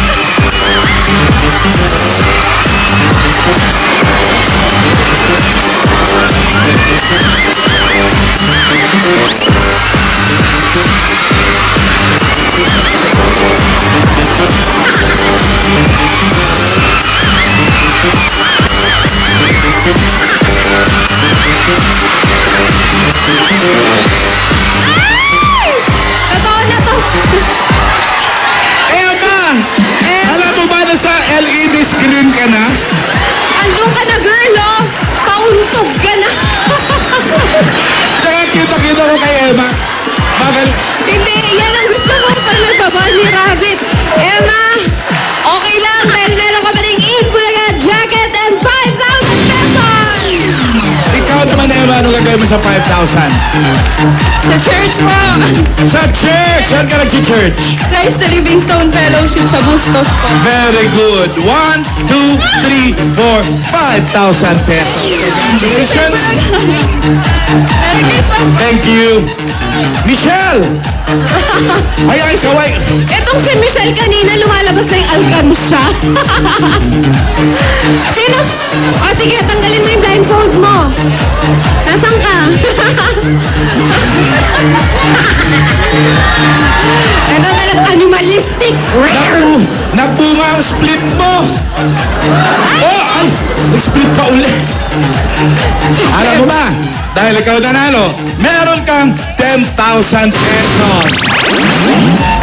Totoo na to! Emma! Alam mo ba na sa LED screen mo sa 5,000? Sa church po. Sa church! Saan ka nag-church? Christ the Living Stone Fellowship sa Bustos po. Very good. 1, 2, 3, 4, 5,000 pesos. Congratulations. Merry Christmas. Thank you. Michelle! Ay, kaway. Etong si Michelle kanina lumalabas na yung alkansya. Sino? O sige, tanggalin mo yung blindfold mo. Nasaan ka? Ito talagang animalistic. Nagbunga ang split mo. Oh, ay, split pa ulit. Alam mo ba, dahil ikaw nanalo, meron kang 10,000 pesos.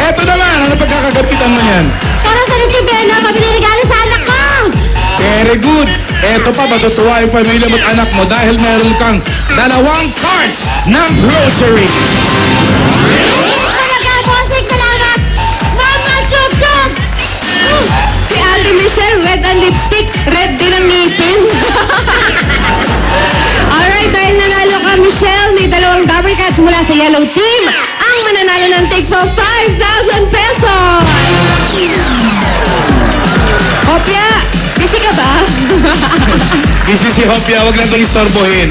Eto naman, ano pagkakagapitan mo yan? Para sa Noche-Buena, pabili-regalo sa anak ko! Very good. Eto pa, matutuwa yung pamilya mo at anak mo dahil meron kang 2 carts ng grocery. Talaga, bossing, salamat! Mama, chuk-chuk! Si Ate Michelle, red ang lipstick, red din ang ngipin. Alright, dahil nanalo ka, Michelle, may 2 Dabber Cats mula sa Yellow Team. Ang mananalo ng take of 5,000 pesos! Hopya, busy ka ba? Busy si Hopia, wag lang itong istorbohin.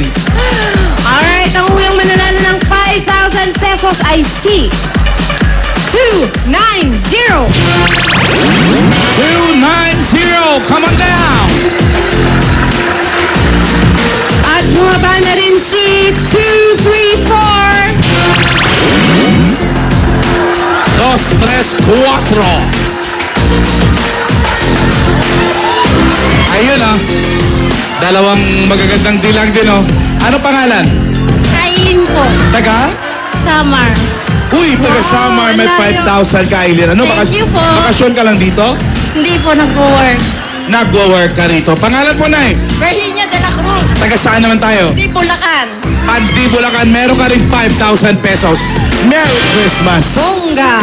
Alright, ang unang mananalo ng 5,000 pesos ay si 290. 290, come on down. At bumaba na rin si 234. 2, 3, 4. Ayun ah. 2 magagandang dilag din oh. Ano pangalan? Kailin po. Taga? Samar. Uy, taga Wow, Samar, may layo. 5,000 kailin. Ano, Thank you po. bakasyon ka lang dito? Hindi po nag-work. Nagwo-work ka rito. Pangalan po, Nay? Virginia de la Cruz. Taga saan naman tayo? Di Bulacan. Pandi Bulacan, meron ka rin 5,000 pesos. Merry Christmas! Bongga!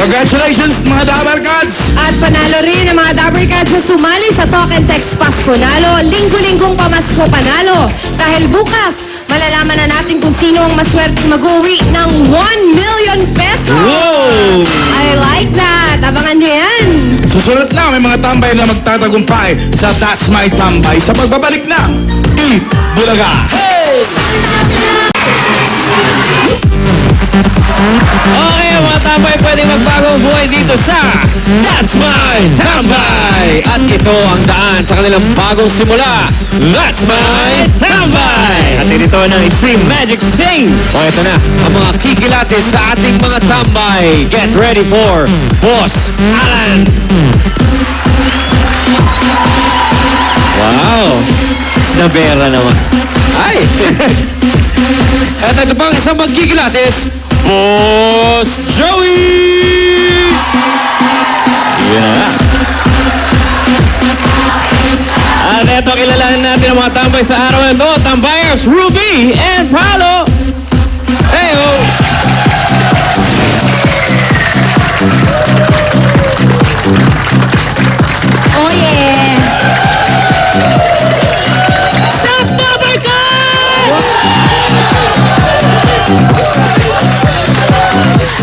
Congratulations, mga Dabber Cats! At panalo rin ang mga Dabber Cats na sumali sa Talk and Text Pasko Nalo. Linggo-linggong pamasko panalo. Dahil bukas, malalaman na natin kung sino ang maswerte mag-uwi ng 1 million pesos. Wow! I like that. Abangan nyo yan. Susunod na, may mga tambay na magtatagumpay sa That's My Tambay sa pagbabalik ng Eat Bulaga. Okay, mga tambay, pwede magbagong buhay dito sa That's My Tambay! At ito ang daan sa kanilang bagong simula, That's My Tambay! At ito ng Extreme Magic Sing! O ito na, ang mga kikilatis sa ating mga tambay. Get ready for Boss Alan! Wow! Snabera naman. Ay! At ito pang isang magkikilatis, Boss Joey! Yun na. At ito, kilalanin natin ang mga tambay sa araw na ito. Tambayers, Ruby and Paolo. Heyo! Oh yeah! Stop Dabber Cats!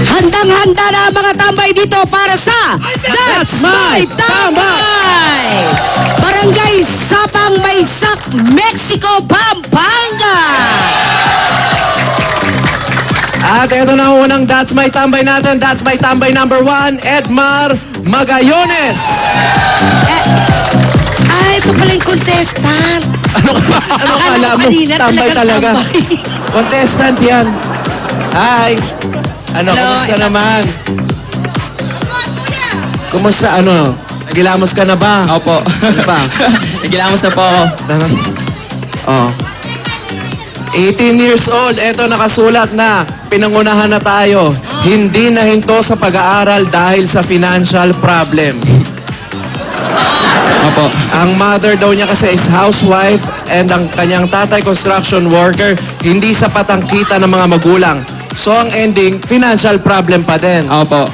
Handang-handa na ang mga tambay dito para sa That's My Tambay! Barangay Sapang Maysak, Mexico, Pampanga! At ito na ang unang That's My Tambay natin. That's My Tambay number 1, Edmar Magayones. Ito pala yung contestant. Ano kala mo? kanina Tambay talaga. tambay. Contestant yan. Hi. Ano, Hello, kumusta ito. naman? Kumusta, ano? Nagilamos ka na ba? Opo. Ano ba? Nagilamos na po ako. Oh. 18 years old, eto nakasulat na, pinangunahan na tayo. Hindi na hinto sa pag-aaral dahil sa financial problem. Opo. Ang mother daw niya kasi is housewife and ang kanyang tatay construction worker, hindi sapat ang kita ng mga magulang. So ang ending, financial problem pa din. Opo.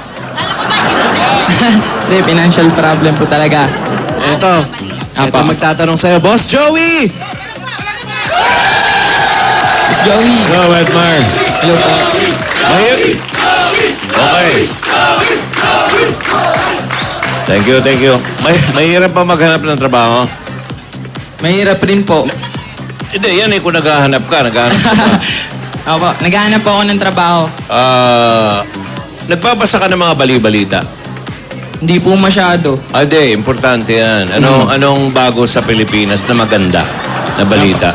Hindi, financial problem po talaga. Ito Apa. magtatanong sa'yo, Boss Joey! Miss Joey. Hello, Edmar. Hello po. Okay. Thank you. Mahirap pa maghanap ng trabaho? Mahirap rin po. Hindi, yan eh, kung naghahanap ka ba? Opo, naghahanap po ako ng trabaho. Nagbabasa ka ng mga bali-balita? Hindi po masyado. Hindi, importante yan. Anong bago sa Pilipinas na maganda na balita?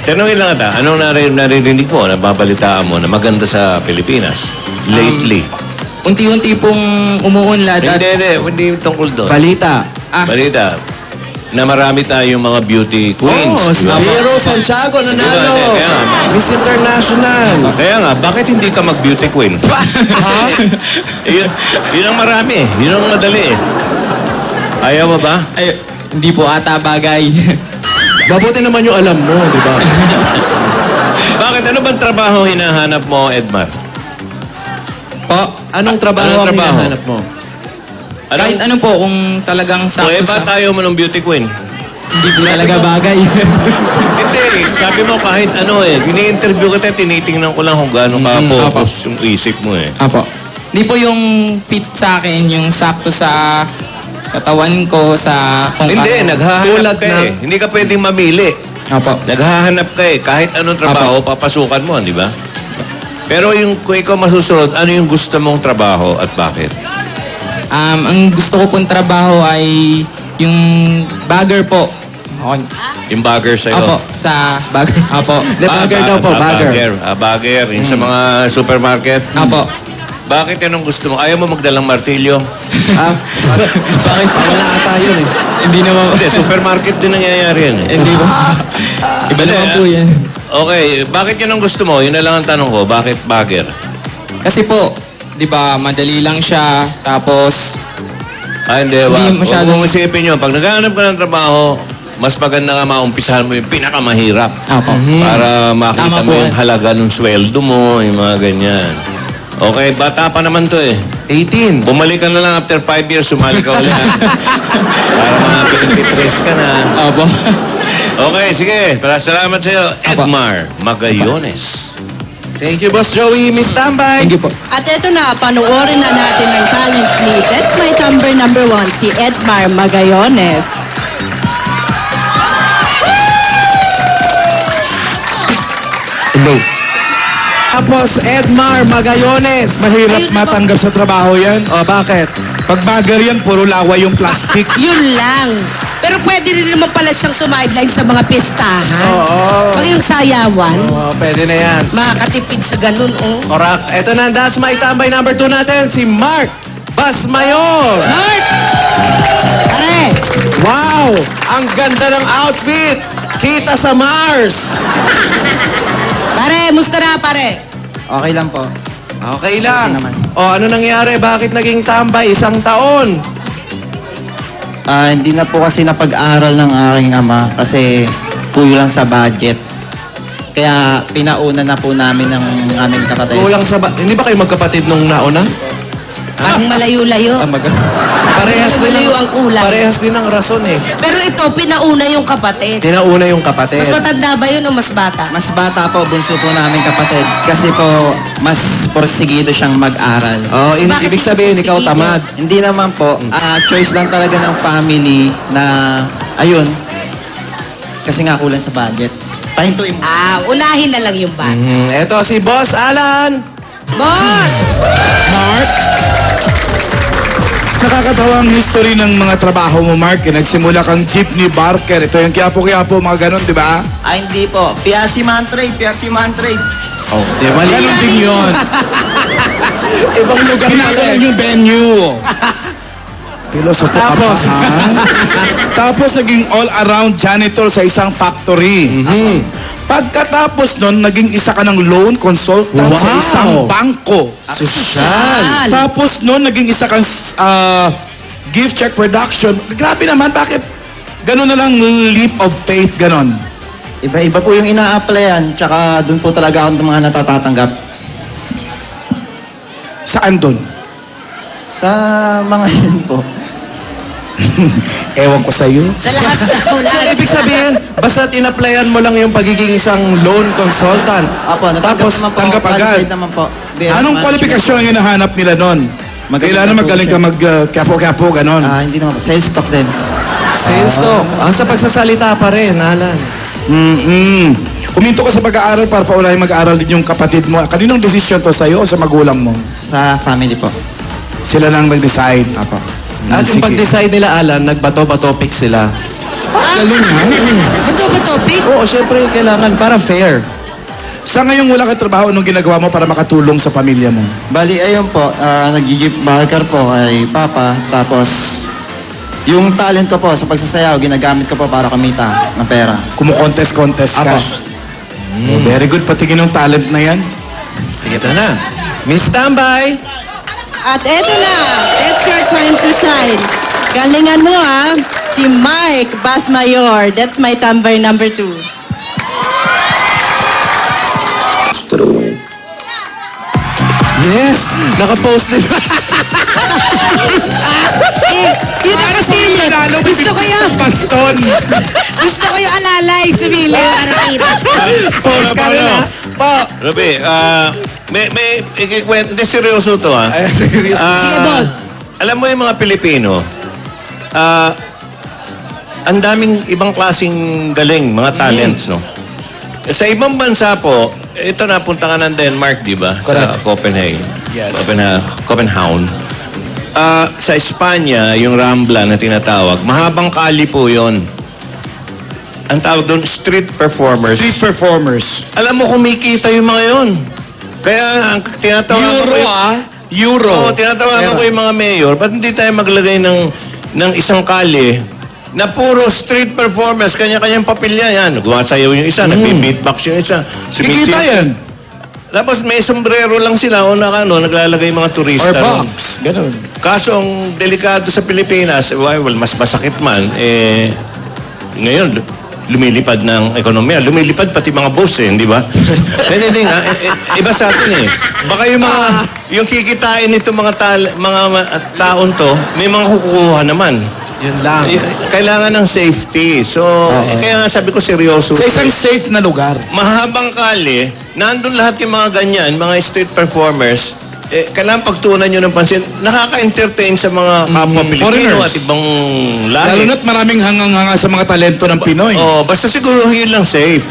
Tanungin lang kita, anong narinig mo, nababalitaan mo na maganda sa Pilipinas lately? Unti-unti pong umuunlad at... Hindi tungkol doon. Balita. Balita. Na marami tayong mga beauty queens. Oh, Hero Santiago nanalo. Kaya nga. Miss International. Kaya nga, bakit hindi ka mag-beauty queen? Kasi, yun ang marami. Yun ang madali. Ayaw mo ba? Ay, hindi po ata bagay. Mabuti naman yung alam mo, di ba? Bakit? Ano bang trabaho hinahanap mo, Edmar? Po, anong trabaho ang hinahanap mo? Kahit ano po, kung talagang So, sakto ba't tayo mo ng beauty queen? hindi po talaga bagay. Hindi. Sabi mo kahit ano ini-interview kita, tinitingnan ko lang kung gaano ka focus yung isip mo Apo. Hindi po yung fit sa akin, yung sakto sa katawan ko, sa... Hindi, naghahanap ka Hindi ka pwedeng mamili. Apo. Naghahanap ka kahit anong trabaho, papasukan mo, di ba? Pero kung ikaw masusunod, ano yung gusto mong trabaho at bakit? Ang gusto ko pong trabaho ay yung bagger po. Okay. Yung bagger sa'yo? Apo, sa bagger. Apo. Bagger daw po, bagger. Bagger. Yung sa mga supermarket? Apo. Bakit yan ang gusto mo? Ayaw mo magdalang martilyo? Bakit? Wala ata yun eh. Hindi naman. Hindi, supermarket din nangyayari yan Hindi ba? Iba naman po yan. Okay, bakit yan ang gusto mo? Yun na lang ang tanong ko. Bakit bagger? Kasi po, di ba, madali lang siya, tapos... Hindi, Hindi wag. masyadong- Huwag mong isipin yun. Pag naghahanap ka ng trabaho, mas maganda nga maumpisahan mo yung pinakamahirap. Apo. Para makita Tama mo po yung halaga ng sweldo mo, yung mga ganyan. Okay, bata pa naman to 18. Bumalik ka na lang after 5 years, sumali ka ulit. Para mga 23 ka na. Apo. Okay, sige. Salamat sa'yo, Apa. Edmar Magayones. Thank you, Boss Joey. Miss Tambay. Thank you po. At eto na, panoorin na natin ang talent ni That's My Number 1, si Edmar Magayones. Hello. Tapos, Edmar Magayones. Mahirap matanggap sa trabaho yan. O, bakit? Pag bagger yan, puro laway yung plastic. Yun lang. Pero pwede rin naman pala siyang sumideline sa mga pistahan. Oo. Pag yung sayawan, Oo, pwede na yan. makakatipid sa ganun, Correct. Ito na, that's my tambay number 2 natin, si Mark Basmayor. Mark! Pare! Wow! Ang ganda ng outfit! Kita sa Mars! Pare, musta na, pare? Okay lang po. Okay lang. O, ano nangyari? Bakit naging tambay? 1 taon? Hindi na po kasi napag-aral ng aking ama kasi kulang sa budget. Kaya pinauna na po namin ng aming kapatid. Kulang sa hindi ba kayo magkapatid nung nauna? Parang malayo-layo. Parehas din Malayo ang kulang. Parehas din ang rason eh. Pero ito, pinauna yung kapatid. Pinauna yung kapatid. Mas matanda ba yun o mas bata? Mas bata po, bunso po namin kapatid. Kasi po, mas porsigido siyang mag-aral. Oh, Bakit ibig sabihin ito ikaw porsigido? tamad. Hindi naman po. Choice lang talaga ng family na, ayun, kasi nga kulang sa budget. Pahintuin mo. Unahin na lang yung bata. Eto si Boss Alan. Boss! Mark? Nakakatawa ang history ng mga trabaho mo, Mark. Nagsimula kang jeepney barker. Ito yung Quiapo-Quiapo, mga ganon, di ba? Hindi po. PRC Mantrade. Oh, di mali. Ganon din yun. Ibang lugar Ginaganon yung venue. Pilosopo ka pa, ha? Tapos naging all-around janitor sa isang factory. Pagkatapos nun, naging isa ka ng loan consultant sa Wow! isang bangko. Sosyal. Tapos nun, naging isa kang gift check production. Grabe naman, bakit gano'n na lang leap of faith, gano'n? Iba-iba po yung ina-applyan, tsaka dun po talaga ako ng mga natatatanggap. Saan dun? Sa mga yun po. Ewan ko sa'yo. Sa lahat daw. So, ibig sabihin, basta in-applyan mo lang yung pagiging isang loan consultant. Apo, Tapos, tanggap agad. Qualified naman po. Anong kwalifikasyon ang hinahanap nila nun? Kailangan magaling ka mag-kapo-kapo, ganon. Hindi naman po. Sales stock din. Sales talk. Ang sa pagsasalita pa rin, Alan. Huminto ka sa pag-aaral para paunahin mag-aaral din yung kapatid mo. Kaninong desisyon to sa'yo o sa magulang mo? Sa family po. Sila lang nag-decide. Apo. At yung pag-decide nila, Alan, nagbato-bato pick sila. Galing ha? Bato ba topic? Oo, syempre, kailangan para fair. Sa ngayon wala ka trabaho, anong ginagawa mo para makatulong sa pamilya mo? Bali, ayun po. Nag-gift barker po kay Papa. Tapos, yung talent ko po sa pagsasayaw, ginagamit ko po para kumita ng pera. Kumukontest-contest ka? Apo. Oh, very good. Patingin yung talent na yan. Sige, ito na. Miss Tambay! At eto na, it's your time to shine. Galingan mo ha, si Mike Basmayor. That's my tambay number 2. Yes! Nakapost din. Yun ang kasilip. Gusto ko yun. Baston! Gusto ko yung alalay. Sumili para kita. Post ka rin ha? Po! Rabi, may ikikwento. Hindi, seryoso to ha. Serious. Sige, boss. Alam mo yung mga Pilipino, ang daming ibang klaseng galing, mga talents, no? Sa ibang bansa po, ito napunta ka ng Denmark, di ba? Sa Copenhagen. Yes. Copenhagen. Sa Espanya, yung Rambla na tinatawag, mahabang kali po yon. Ang tawag doon, street performers. Street performers. Alam mo, kumikita yung mga yon. Kaya, ang tinatawagan ko Euro. Oo, tinatawagan ko yung mga mayor, ba't hindi tayo maglagay ng isang kali na puro street performers, kanya-kanyang papilya yan. Gumasayaw yung isa, nagbe-beatbox yung isa. Kikita yan. Tapos may sombrero lang sila o naglalagay mga turista. Or ron. box. Ganun. Kaso ang delikado sa Pilipinas, well, mas masakit man, ngayon, lumilipad ng ekonomiya. Lumilipad pati mga boss di ba? Hindi nga, iba sa atin Baka yung kikitain nito mga taon to, may mga kukuha naman. Yun lang. Kailangan ng safety. So, kaya nga sabi ko seryoso. Sa isang safe na lugar. Mahabang kali, nandun lahat yung mga ganyan, mga street performers, kailangan pagtuunan nyo ng pansin, nakaka-entertain sa mga kapwa Pilipino Foreigners. at ibang lahi. Lalo na't maraming hangang-hanga sa mga talento ng Pinoy. Basta siguro yun lang safe.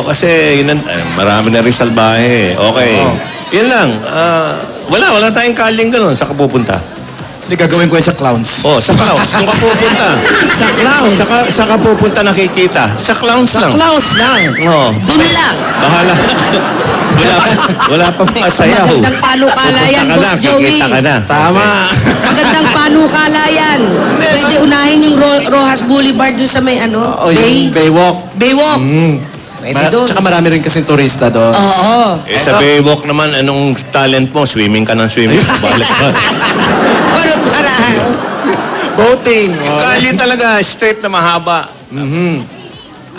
Kasi yun marami na rin salbahe. Okay. Yun lang. Wala tayong kaling ganun sa kapupunta. Kasi gagawin ko yan sa clowns. Sa clowns. Kung kapupunta. Sa clowns. Sa kapupunta nakikita. Sa clowns lang. Clowns lang. Doon lang. Bahala. wala pa mga sayaw. Magandang panukala yan, Punta ka Boss na, Joey. kikita ka na. Tama. Magandang panukala yan. Pwede unahin yung Rojas Boulevard doon sa may Yung Baywalk. Baywalk. Pwede doon. Tsaka marami rin kasing turista doon. Oo. Sa Baywalk naman, anong talent mo? Swimming ka ng swimming. Balik ka. Parang paraan. Boating. Yung kali talaga, straight na mahaba.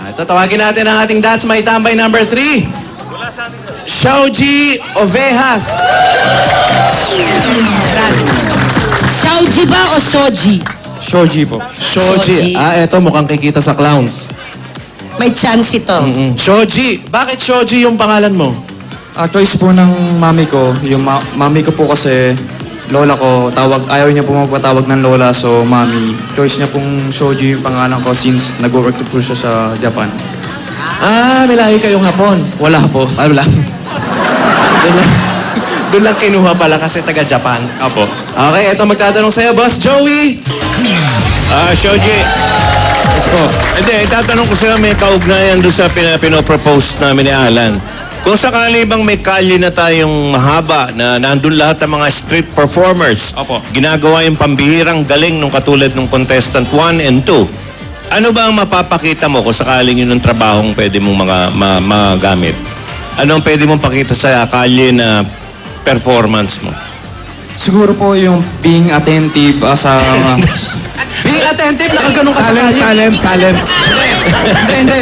Ito, tawagin natin ang ating That's My Tambay number 3. Shauji Ovejas. Shauji ba o Shoji? Shoji po. Shoji. Eto, mukhang kikita sa clowns. May chance ito. Shoji. Bakit Shoji yung pangalan mo? Choice po ng mami ko. Yung mami ko po kasi, lola ko, ayaw niya po magpatawag ng lola, so mami, choice niya pong Shoji yung pangalan ko since nag-work po siya sa Japan. May lahi kayong Hapon. Wala po. Wala. Doon lang kinuha pala kasi taga-Japan. Apo. Okay, eto magtatanong sa'yo, Boss Joey. Shoji. Hindi, itatanong ko sa'yo, may kaugnayan doon sa pinopropose namin ni Alan. Kung sakali bang may kalye na tayong mahaba na nandun lahat ng mga street performers, ginagawa yung pambihirang galing nung katulad ng contestant 1 and 2, ano ba ang mapapakita mo kung sakaling yun ang trabahong pwede mong magamit? Ano ang pwede mong pakita sa kalye na performance mo? Siguro po yung being attentive sa... Being attentive, nakaganon ka sa kalye. Talent.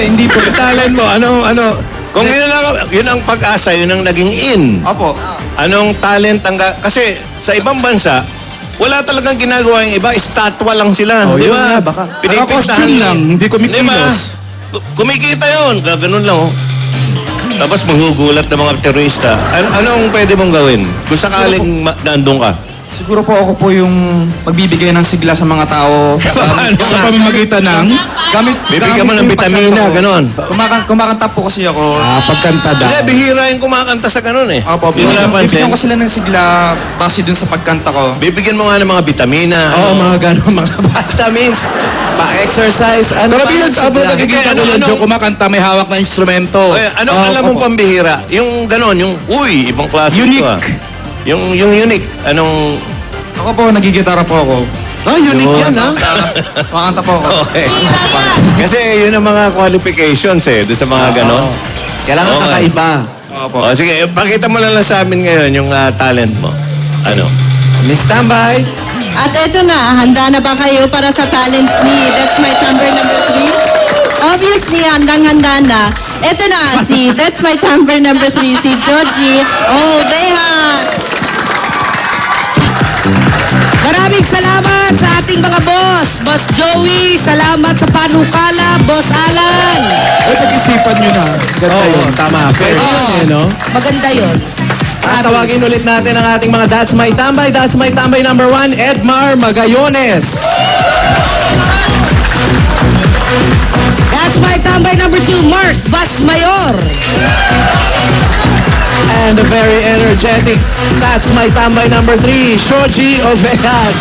Hindi po. Talent mo, ano? Kung yun ang pag-asa, yun ang naging in. Opo. Anong talent kasi sa ibang bansa, Wala talagang ginagawa yung iba, estatwa lang sila. Oh, di yun ba? nga, baka. Pinipintahan Naka-costume lang, hindi kumikilos. Di ba? Kumikita yun, gaganon lang. Oh. Tapos maghugulat ng mga terorista. Anong pwede mong gawin? Kung sakaling nandun ka? Siguro po ako po yung magbibigay ng sigla sa mga tao. Sa pamamagitan ng... Bibigyan mo ng vitamina, ganon. Kumakanta po kasi ako. Pagkanta daw. Hindi, bihira yung kumakanta sa ganon eh. Opo, Wala pansin. bibigyan ko sila ng sigla base dun sa pagkanta ko. Bibigyan mo nga ng mga vitamina. Oo, mga gano'n, mga vitamins, pa-exercise, ano Pero pa bilang ang sabon sigla? nakikita ko yung Joe kumakanta, may hawak na instrumento. Anong alam mong pambihira? Yung ganon, yung, uy, ibang klase Unique. ito ah. Yung unique. Anong... Ako po, nagigitara po ako. Unique yan, ha? Kumakanta po ako. Okay. Kasi yun ang mga qualifications eh, doon sa mga ganon. Kailangan kakaiba. Opo. Sige, pakita mo lang sa amin ngayon yung talent mo. Ano? Miss Tambay. At eto na, handa na ba kayo para sa talent ni That's My Number number 3? Obviously, handang-handa na. Eto na, si That's My Number number 3, si Georgie Oveja. Maraming salamat sa ating mga boss. Boss Joey, salamat sa panukala. Boss Alan. Ay, pag-isipan nyo na. Ganda yun. Tama. Pwede yun eh, no? Maganda yun. At tawagin ulit natin ang ating mga That's My Tambay. That's My Tambay number 1, Edmar Magayones. That's My Tambay number 2, Mark Basmayor. And a very energetic That's My Tambay number 3, Shoji Ovejas.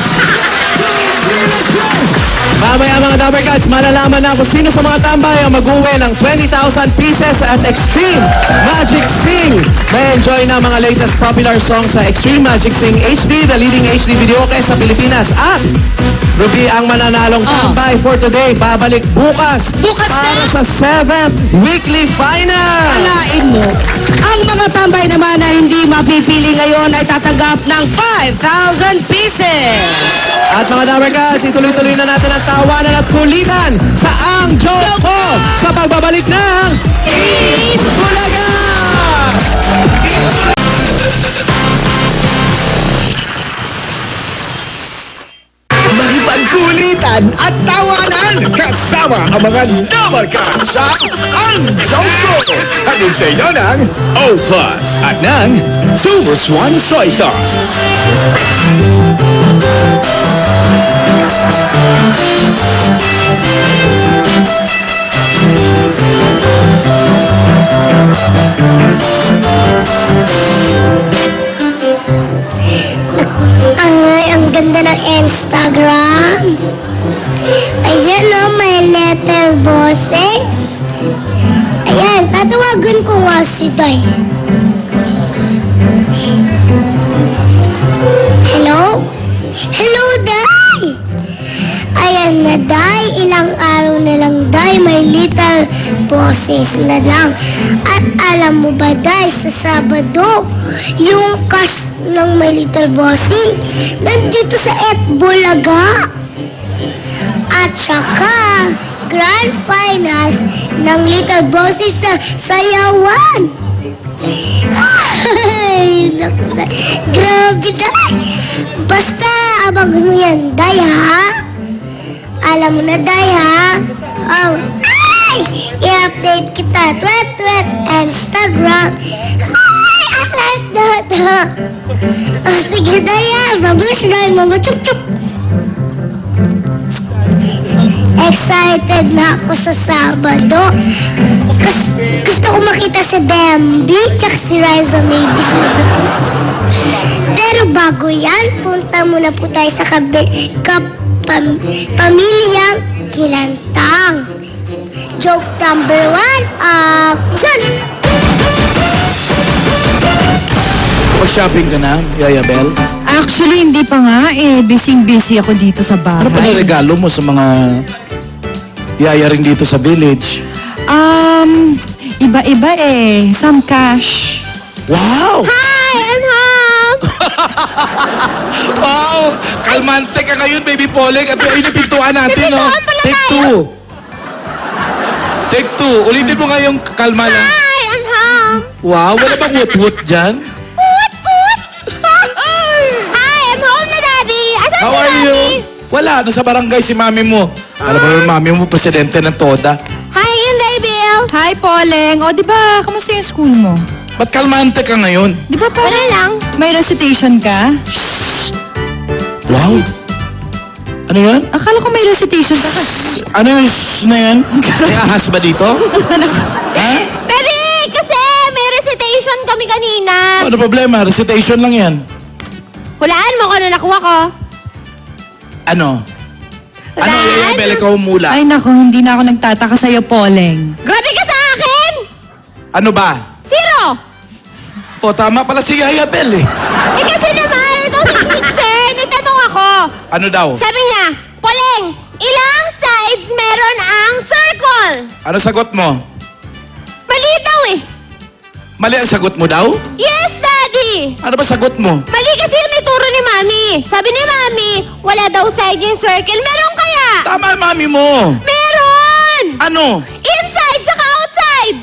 Mamaya mga Dabber Cats, malalaman na kung sino sa mga tambay ang mag-uwi ng 20,000 pieces at Extreme Magic Sing. May enjoy na mga latest popular songs sa Extreme Magic Sing HD, the leading HD videoke sa Pilipinas. At Ruby ang mananalong tambay for today. Babalik bukas para sa 7th weekly final. Alain mo, ang mga tambay naman na hindi mapipili ngayon ay tatanggap ng 5,000 pieces. At mga Dabber Cats, ituloy-tuloy na natin ang tawanan at kulitan sa Ang Joke Ko sa pagbabalik ng Eat Bulaga! Makipagkulitan at tawanan kasama ang mga Dabber Cats sa Ang Joke Ko. Hatid sa inyo ng O Plus at ng Super Swan Soy Sauce. Ang ganda ng Instagram. Ayan o, may letter bosses. Ayan, tatawagan ko nga si Day. Hello? Hello, Day! Ayan na, Day. Ilang araw na lang, Day. May little bosses na lang. At alam mo ba, Day, sa Sabado, yung cast ng My Little Bossing nandito sa Bulaga. At saka, grand finals ng Little Bosses sa Sayawan. Ay, naku, Day. Grabe, Day. Basta, abang mo yan, Day, ha? Alam mo na, Day, ha? Oh, ay! I-update kita. Tweet, Instagram. Ay, I like that, ha? Oh, sige, Day, ha? Mabilis na yung mga chup-chup. Excited na ako sa Sabado. Gusto ko makita si Bambi tsaka si Riza maybe. Pero bago yan, punta muna po tayo sa pamilyang Kilantang. Joke number 1, action! Shopping ka na, Yaya Bel? Actually, hindi pa nga eh. Busy ako dito sa bahay. Ano pa na regalo mo sa mga yaya rin dito sa village? Iba-iba eh. Some cash. Wow! Hi, I'm Hop! Wow! Kalmante ka ngayon, baby Poleg. At ayun yung pintuan natin, no? Take two. Take two. Ulitin mo nga yung kalma lang. Hi, I'm Hop! Wow, wala bang woot-woot dyan? Hi, I'm home na, Daddy! Asa Wala, nasa barangay si mami mo. Alam mo yung mami mo, presidente ng TODA. Hi, Inday Bill! Hi, Poleng. O, di ba, kamusta yung school mo? Ba't kalmante ka ngayon? Di ba wala lang? May recitation ka? Wow. Ano yan? Akala ko may recitation ka. Ano yung na yan? May ahas ba dito? Ha? Daddy, kasi may recitation kami kanina. Ano problema? Recitation lang yan. Hulaan mo kung ano nakuha ko. Ano? Ano, Yayabel, ikaw mula? Ay, naku, hindi na ako nagtataka sa'yo, Poleng. Grabe ka sa akin! Ano ba? Zero! O, tama pala si Yayabel eh. Eh kasi naman, ito si teacher. Nagtanong ako. Ano daw? Sabi niya, Poleng, ilang sides meron ang circle? Ano sagot mo? Mali daw eh. Mali ang sagot mo daw? Yes, Daddy! Ano ba sagot mo? Mali kasi yung ituro ni Mami. Sabi ni Mami, wala daw side yung circle. Meron kaya? Tama, mami mo. Meron! Ano? Inside tsaka outside!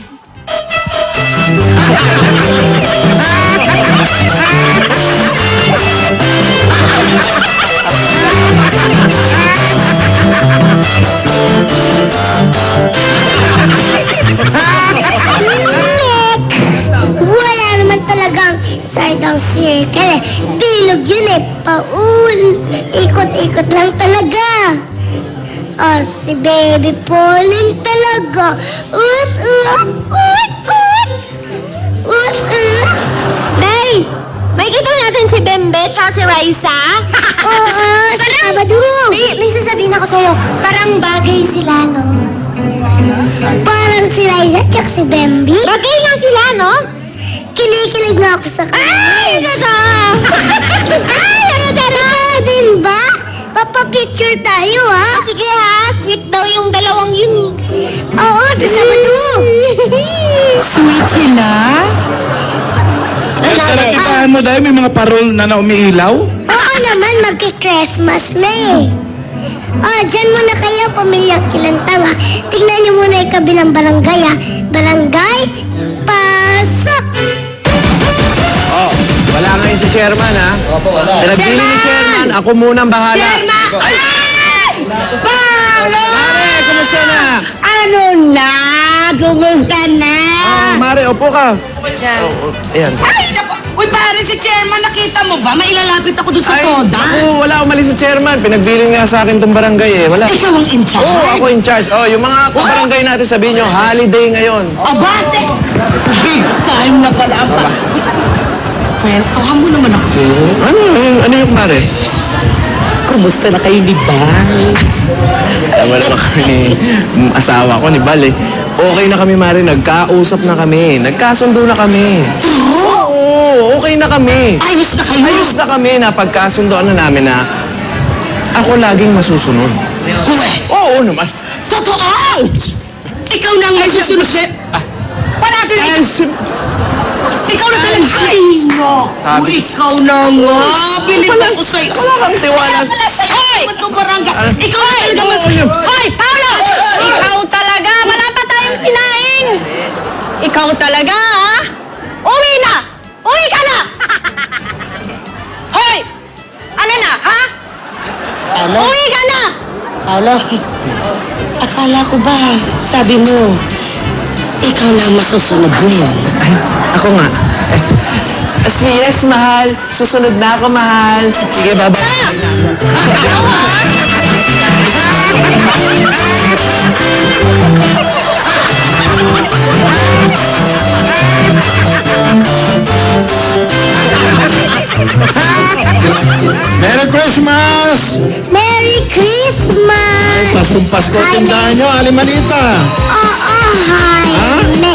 Wala naman talagang side ang circle eh. Bilog yun eh. Paul. Ikot-ikot lang talaga. Ah, si Baby Pauline talaga. Ut, ut, ut, ut. Ut, ut. Bay, may kita natin si Bembe tsaka si Raisa? Oo, sa Sabado. May sasabihin ako sa'yo. Parang bagay sila, no? Parang si Raisa tsaka si Bembe? Bagay lang sila, no? Kinikilig na ako sa kanila. Ay, naka! Ay, ano tara? Din ba? Papapicture tayo, ha? Sige, ha? Sweet daw yung dalawang yun. Oo, sa Sabado. Sweet sila? Nakikitahan mo dahil may mga parol na umiilaw? Oo naman, magki-Christmas na eh. Oh, dyan muna kayo, pamilya Kilantang, ha? Tignan niyo muna yung kabilang barangay, ha? Barangay, pasok! Oh, wala ngayon si chairman, ha? Opo, wala. Pinagbili ni chairman, ako munang bahala. Chairman! Ay! Paolo! Mare, kumusta na? Ano na? Kumusta na? Oh, Mare, upo ka. Ayan. Ay, naku! Uy, pare, si chairman, nakita mo ba? Mailalapit ako doon sa TODA. Ako, wala umalis si chairman. Pinagbili nga sa akin tong barangay eh. Wala. Ikaw ang in charge? Oo, ako in charge. Oh, yung mga barangay natin, sabihin nyo, holiday ngayon. Abate! Big time na pala. Kwentuhan mo naman ako. Ano yung Mare? Kumusta na kayo ni Bal? Alam mo naman kami ni asawa ko, ni Bal eh. Okay na kami, Mare. Nagkausap na kami. Nagkasundo na kami. Oo, okay na kami. Ayos na kayo? Ayos na kami. Napagkasundoan na namin na ako laging masusunod. Kuwe! Oo naman. Totoo! Ikaw na ang susunod siya. Parati na ikaw na talaga. Ay, naku, ikaw na nga. Bilib ako sa'yo. Wala kang tiwala. Hoy! Ikaw na talaga mas... Hoy, Paolo! Ikaw talaga! Wala pa tayong sinaing! Ikaw talaga, ha? Uwi na! Uwi ka na! Hoy! Ano na, ha? Ano? Uwi ka na! Paolo, akala ko ba, sabi mo, ikaw na ang masusunod ngayon. Ay, ako nga. Yes, mahal. Susunod na ako, mahal. Sige, baba. Merry Christmas! Merry Christmas! Pasong Pasko tindahan nyo, Alimanita. Oo, hi.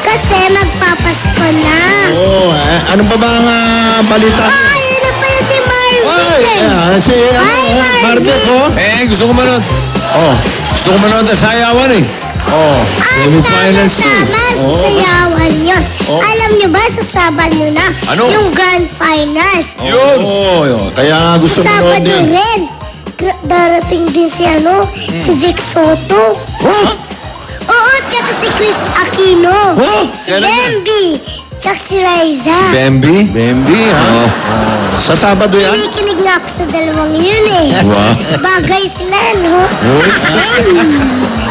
Kasi magpapasko na. Oo, ano ba ba ang balita? Ay, ano pa yun si Marvin? Si Marvin ko. Gusto ko manood. Gusto ko manood sa sayawan eh. Semi-finals to. Sayawan yun. Alam niyo ba, sasaban nyo na Ano? yung grand finals. Yun. Kaya nga gusto manood Sabado yun. rin. Darating din si si Vic Soto. Oo, tsaka si Chris Aquino. Si Kailan yan? Bemby. Tsaka si Raisa. Bemby, ha? Sa Sabado yan? Kinikilig nga ako sa dalawang yun eh. Wow. Bagay sila, no?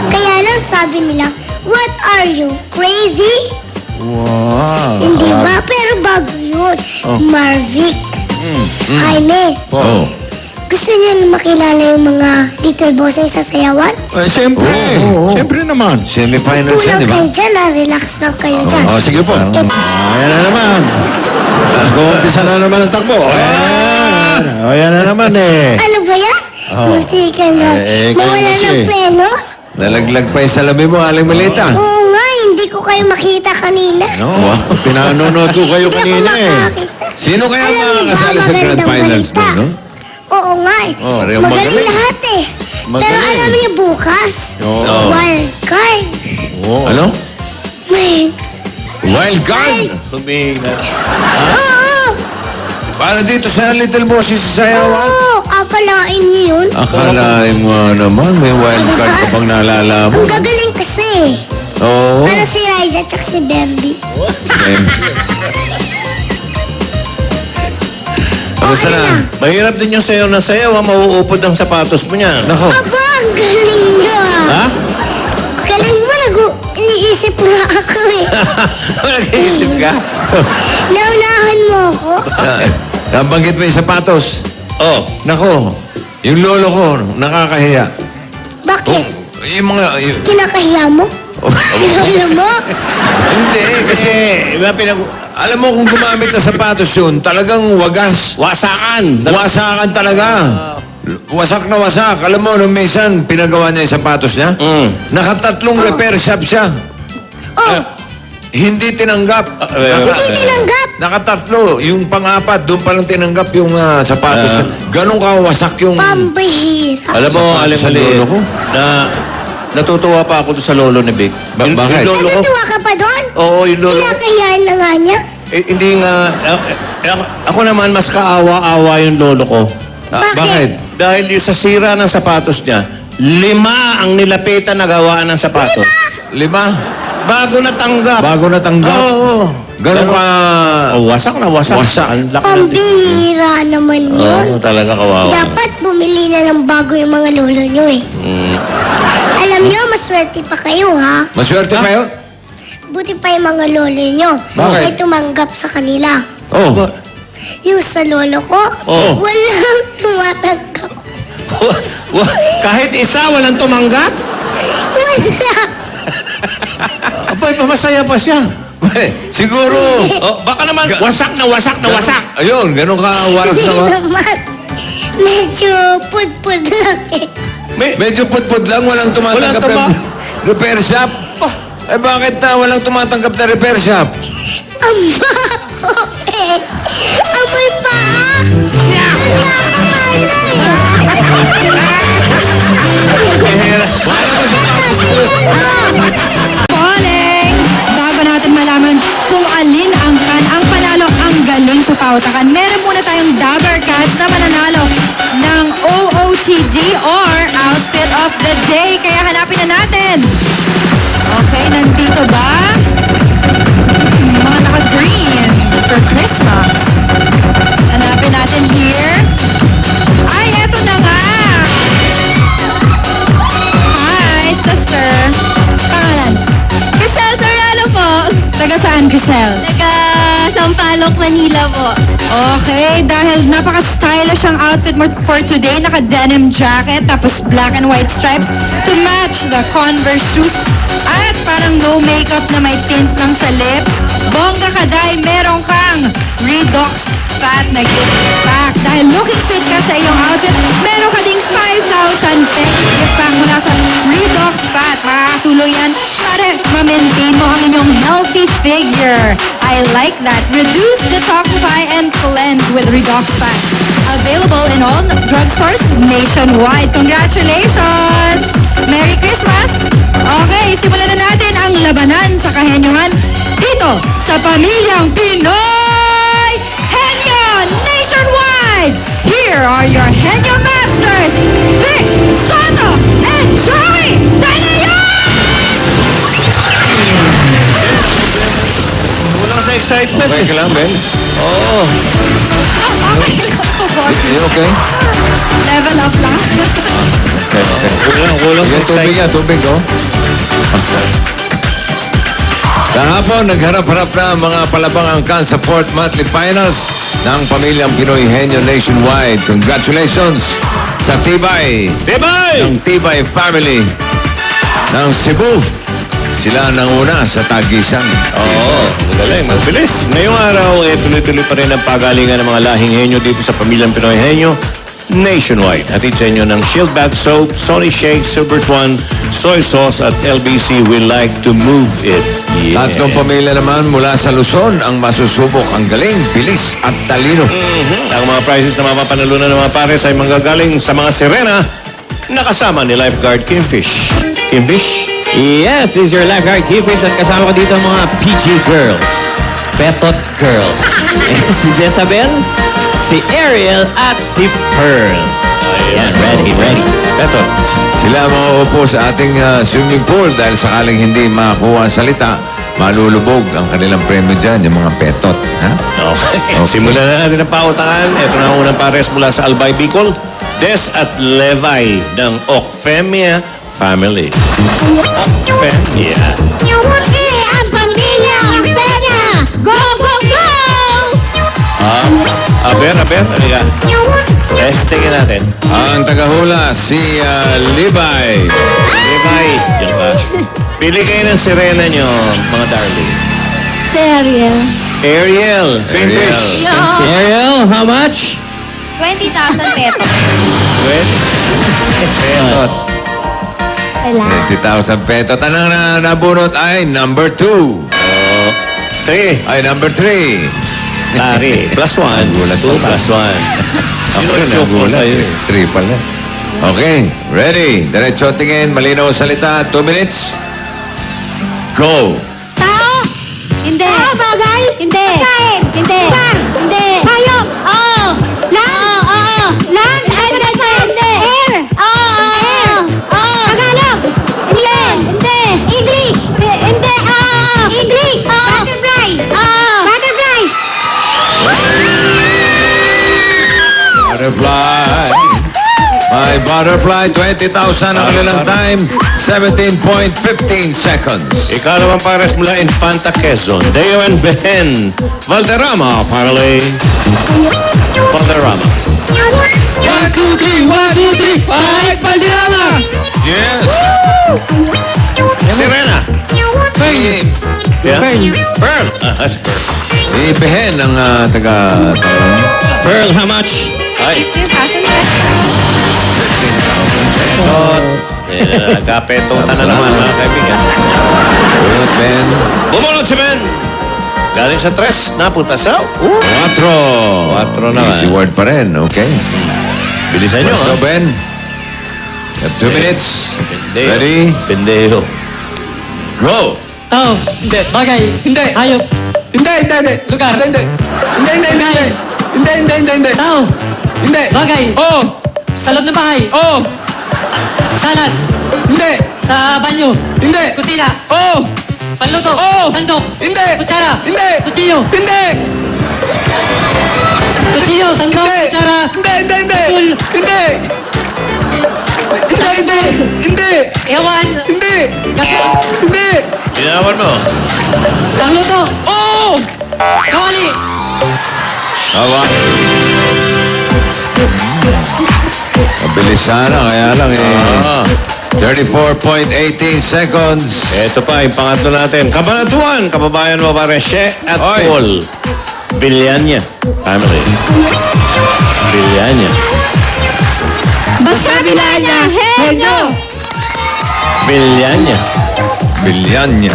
Kaya lang sabi nila, what are you, crazy? Wow. Hindi ba? Pero bago yun. Oh. Marvic. Jaime. Oh. Gusto niyo na makilala yung mga little bosses sa sayawan? Siyempre. Siyempre naman. Semi-finals yan, Kulang di ba? kayo dyan, relax lang kayo dyan. Sige po. Ayan na naman. Umpisa na naman ang takbo. Ayan na naman eh. Ano ba yan? Munti ka na. Mawala ng pleno? Nalaglag pa yung salamin mo, Aling Malita. Oo nga, hindi ko kayo makita kanina. No, pinanonood ko kayo Hindi kanina ako eh. makakita. Sino kaya Alam mo ba, makakasali sa Grand magandang Finals balita. mo, no? Oo nga eh. Pareho Magaling magaling. lahat eh. Pero Magaling. alam niyo bukas, Oo. wild card. Ano? May- Wild card? Oo! Para dito sa Little Bosses sa sayawan? Oo! Akalain niyo yun? Akalain mo naman, may wild card ka bang naalala mo? Ang gagaling kasi. Oo. Para si Raisa at si Bambi. Kamusta na? Mahirap din yung sayaw na sayaw, mauupod ang sapatos mo niya. Nako. Aba, ang galing niyo ah. Ha? Galing mo, iniisip nga ako eh. Nag-iisip ka? Naunahan mo ako. Nabanggit mo yung sapatos. Oh. Nako. Yung lolo ko, nakakahiya. Bakit? Yung mga... Kinakahiya mo? Lolo mo? Hindi, kasi... Alam mo kung gumamit ng sapatos yun, talagang wagas. Wasakan. Wasakan talaga. Wasak na wasak. Alam mo, nung minsan, pinagawa niya yung sapatos niya, nakatatlong repair shop siya. Oh, Hindi tinanggap. hindi tinanggap. Nakatatlo. Yung pang-apat, doon pa lang tinanggap yung sapatos niya. Ganun ka wasak yung... Pambihira. Alam mo, aling mali, natutuwa pa ako doon sa lolo ni Vic. Bakit? Yung lolo ko, Natutuwa ka pa doon? oo, yung lolo ko. Kinakahiyan na nga niya. Hindi nga, ako naman mas kaawa-awa yung lolo ko. Bakit? Dahil yung sa sira ng sapatos niya, 5 ang nilapitan na gawaan ng sapatos. 5? Bago natanggap. Bago natanggap? Oo. Ganun ka... wasak na wasak. Wasak. Pambihira naman yun. Talaga kawawa. Dapat bumili na ng bago yung mga lolo nyo eh. Alam nyo, maswerte pa kayo ha. Maswerte kayo? Buti pa yung mga lolo nyo. Bakit? Ay tumanggap sa kanila. Oh. Yung sa lolo ko, walang tumatanggap. Kahit isa, walang tumanggap? Wala. Abay, masaya pa siya. Siguro. Baka naman, wasak na wasak na wasak. Ayun, ganun ka waras Hindi na wasak. naman. Medyo pudpud lang eh. Medyo putput lang, walang tumatanggap ng repair shop. Eh bakit walang tumatanggap na repair shop? Ang bako eh. Amoy pa. Calling! Bago natin malaman kung alin ang panalo ang galing sa pautakan, meron muna tayong Dabber Cats na mananalo ng OOTD or Outfit of the Day. Kaya hanapin na natin. Okay, nandito ba? Mga naka-green for Christmas. Hanapin natin here. Ay, eto na nga! Hi, sister. Pangalan? Crisel Soriano po. Taga saan, Crisel? Taga Sampaloc, Manila po. Okay, dahil napaka-stylish ang outfit mo for today. Naka-denim jacket, tapos black and white stripes to match the Converse shoes. At parang no makeup na may tint lang sa lips. Bongga ka dahil meron kang Redox Fat na gift pack. Dahil looking fit ka sa iyong outfit, meron ka ding 5,000 pesos gift pack mula sa Redox Fat. Makakatulong yan para ma-maintain mo ang inyong healthy figure. I like that. Reduce, detoxify, and cleanse with Redox Fat. Available in all drugstores nationwide. Congratulations! Merry Christmas! Okay, simulan na natin ang labanan sa kahenyuhan dito sa Pamilyang Pinoy Henyo Nationwide! Here are your Henyo Masters, Vic Soto and Joey De Leon! Wala ka sa excitement. Okay ka lang, Ben? Oo. You okay? Level up lang. Okay. Kulang. Sige, tubig yan, tubig, oh. Kahapon, nagharap-harap na ang mga palabang angkan sa fourth monthly finals ng Pamilyang Pinoy Henyo Nationwide. Congratulations sa Tibay! Ng Tibay family ng Cebu. Sila nanguna sa tagisan. Oo, magaling, mabilis. Ngayong araw, tuloy-tuloy pa rin ang pagalingan ng mga lahing henyo dito sa Pamilyang Pinoy Henyo Nationwide. Hatid sa inyo ng Shield Bath Soap, Sony Shake, Silbert One, Soy Sauce at LBC. We like to move it. Yeah. Tatlong pamilya naman mula sa Luzon ang masusubok ang galing, bilis at talino. Ang mga prizes na mapapanalunan ng mga pares ay manggagaling sa mga sirena na kasama ni Lifeguard Kingfish. Kingfish? Yes, this is your lifeguard Kingfish at kasama ko dito ang mga PG girls. Petot girls. Si Jezabel, si Ariel at si Pearl. Ayan, ready. Petot. Sila mauupo sa ating swimming pool dahil sakaling hindi makakuha ang salita, malulubog ang kanilang premyo dyan, yung mga petot. Ha? Okay. Simulan na natin ang pautangan. Ito na ang unang pares mula sa Albay Bicol. Des at Levi ng Okfemia Family. Okfemia. Ang pamilya, ang pera! Go, go, go! Aber, halika. Testingin natin. Ang tagahula, si Levi. Levi, diyan ka. Pili kayo ng sirena nyo, mga darling. Si Ariel. Ariel. Kingfish. Ariel, how much? 20,000 pesos. Petot. 20,000 petot. Anong nabunot ay number 2. 3. Ay, number 3. Tari. +1. 2 +1. Ako rin nagulat. 3 pala. Okay, ready. Diretso tingin, malinaw salita. 2 minutes. Go. Tao? Hindi. Tao, bagay? Hindi. Pagkain? Hindi. Lugar? Hindi. Hayop? Oo. Land? Oo. Land? Ay, hindi. Air? Oo. Air? Oo. Tagalog? Hindi. Hindi. English? Hindi. Oo. English? Oo. Butterfly? Oo. Butterfly? Butterfly. My butterfly, 20,000 ang kanilang time, 17.15 seconds. Ikalawang pares mula Infanta Quezon. Deo and Behen. Valderrama, family. Valderrama. 1, 2, 3, 1, 2, 3, fight, Valderrama! Yes. Sirena. Yeah. Pearl. That's Pearl. Si Behen ang taga... Pearl, how much? Ay. 15,000 pesos. Nagkapetutan na naman, mga kaibigan. Bunot, Ben. Bumunod si Ben. Galing sa 3, napunta sa 4. 4 naman. Easy word pa rin, okay. Bilisan nyo, So, ha? Ben. You have 2 minutes. Pendejo. Ready? Pendejo. Go. Tao, hindi. Bagay, hindi. Hayop. Hindi. Lugar. Hindi. Hindi. Tao. Hindi. Bagay. Oo. Sa loob ng bahay. Oo. Salas. Hindi. Sa banyo. Hindi. Kusina. Oo. Panluto. Oo. Sandok. Hindi. Kutsara. Hindi. Kutsilyo. Hindi. Kutsilyo, sandok, kutsara. Hindi. Hindi. Hindi. Ewan. Hindi. Hindi. Ginawan mo. Pangluto. Oo. Kawali. Awa. Mabilis sana, kaya lang eh. 34.18 seconds. Ito pa, yung pangatlo natin. Kabanatuan, kababayan mo pare, She at Oy. Paul. Villania family. Villania. Basta Bilanya. Henyo. Villania. Bilyanya.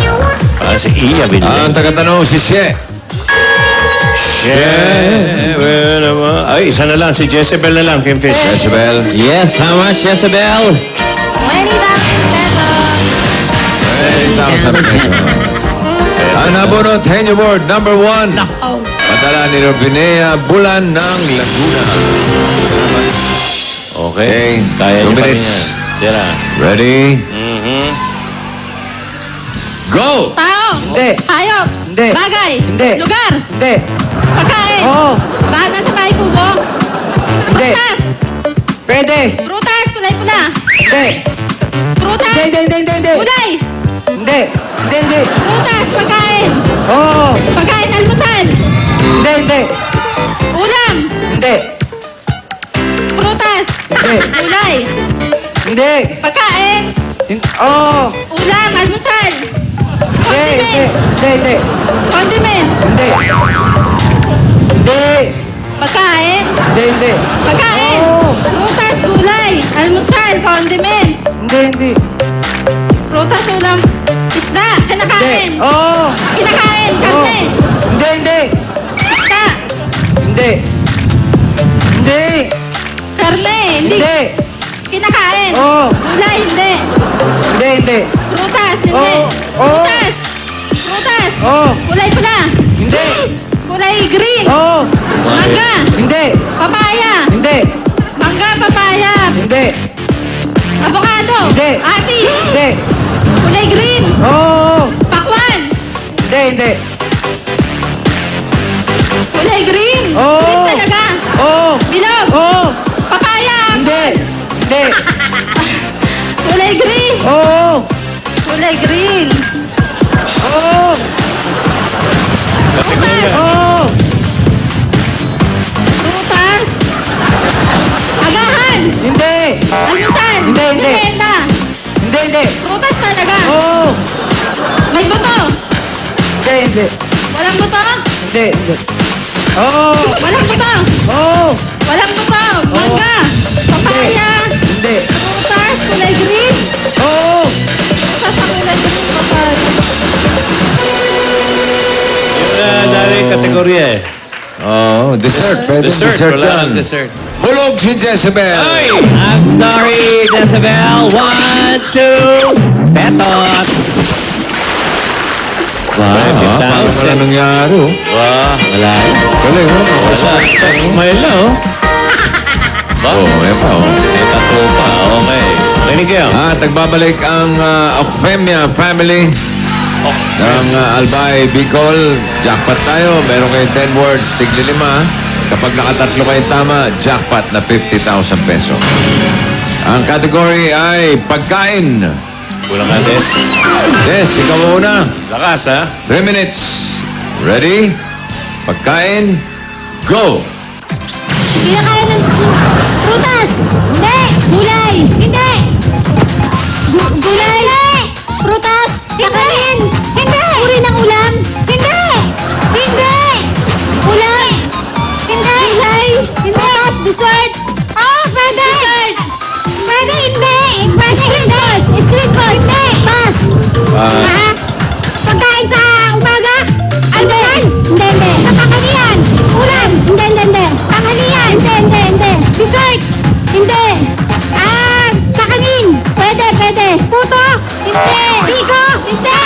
Para si Iya Villania. Ang tagatanong si She. Ay, isa na lang. Si Jezebel na lang, Kingfish. Jezebel. Yes, how much, Jezebel? 20,000 pesos. 20,000 Ang nabunot, Henyo Board, number 1. Padala ni Robinea Bulan ng Laguna. Okay. Kaya 2 niyo pa rin minutes. yan. Tira. Ready? Go! Tao. Hindi. Hayop. Hindi. Bagay. Hindi. Lugar. Hindi. Pagkain. Oo. Bahan nasa bahay kubo. Hindi. Prutas. Pwede. Prutas, kulay pula. Hindi. Prutas. Hindi. Kulay. Hindi. Prutas, pagkain. Oo. Pagkain, almusal. Hindi. Ulam. Hindi. Prutas. Hindi. Kulay. Hindi. Pagkain. Oo. Ulam, almusal. Hindi. Condiment. Hindi. Pagkain. Hindi. Pagkain. Prutas, gulay, almusal, condiment. Hindi. Prutas, ulam, isda, kinakain. Oo. Kinakain, karne. Hindi. Isda, Hindi. karne, hindi. Kinakain. Oo. Gulay, hindi. Hindi. Prutas, hindi. Oo. Prutas. Oo. Kulay pula. Hindi. Kulay green. Oo. Mangga. Hindi. Papaya. Hindi. Mangga, papaya. Hindi. Avocado. Hindi. Atis. Hindi. Kulay green. Oo. Pakwan. Hindi. Kulay green. Oo. Green talaga. Oo. Bilog. Oo. Papaya. Hindi. Kulay green. Oo. Kulay green. Oo. Oo. Prutas. Agahan. Hindi. Almusal. Hindi. Merienda. Hindi. Prutas talaga. Oo. May buto. Hindi. Walang buto. Hindi. Oo. Walang buto. Oo. Walang buto. Mangga. Papaya. Hindi. Prutas. Kulay green. Oo. Prutas sa kulay green. Papaya. Dari kategorya eh. Oh, dessert. Pwede dessert wala yan. dessert. Hulog si Jezebel. I'm sorry, Jezebel. 1, 2, Betot. Paano wala nangyari, oh? Wah, wala. Galing, oh. Wala. Smile na, oh. Oh, yan pa, oh. May tattoo pa. Okay. Rinig kayo. Nagbabalik ang Ocfemia family ng Albay Bicol. Jackpot tayo. Meron kayong 10 words, tigli 5. Kapag nakatatlo kayong tama, jackpot na 50,000 peso. Ang category ay pagkain. Kulang ka, Des. Yes, ikaw muna. Lakas, ha? 3 minutes. Ready? Pagkain. Go! Kinakain ng prutas. Hindi. Gulay. Hindi. Gulay. Prutas. Kakanin. Hindi. Uri ng ulam. Hindi. Ulam. Hindi. Gulay. Prutas. Dessert. Oh, pwede. Dessert. Pwede. Hindi. Street food. Hindi. Pass. Pagkain sa umaga. Almusal. Hindi. Kakanian. Ulam. Hindi. Kakanian. Hindi. Dessert. Hindi. Kakanin. Pwede. Puto. Hindi. Biko. Hindi.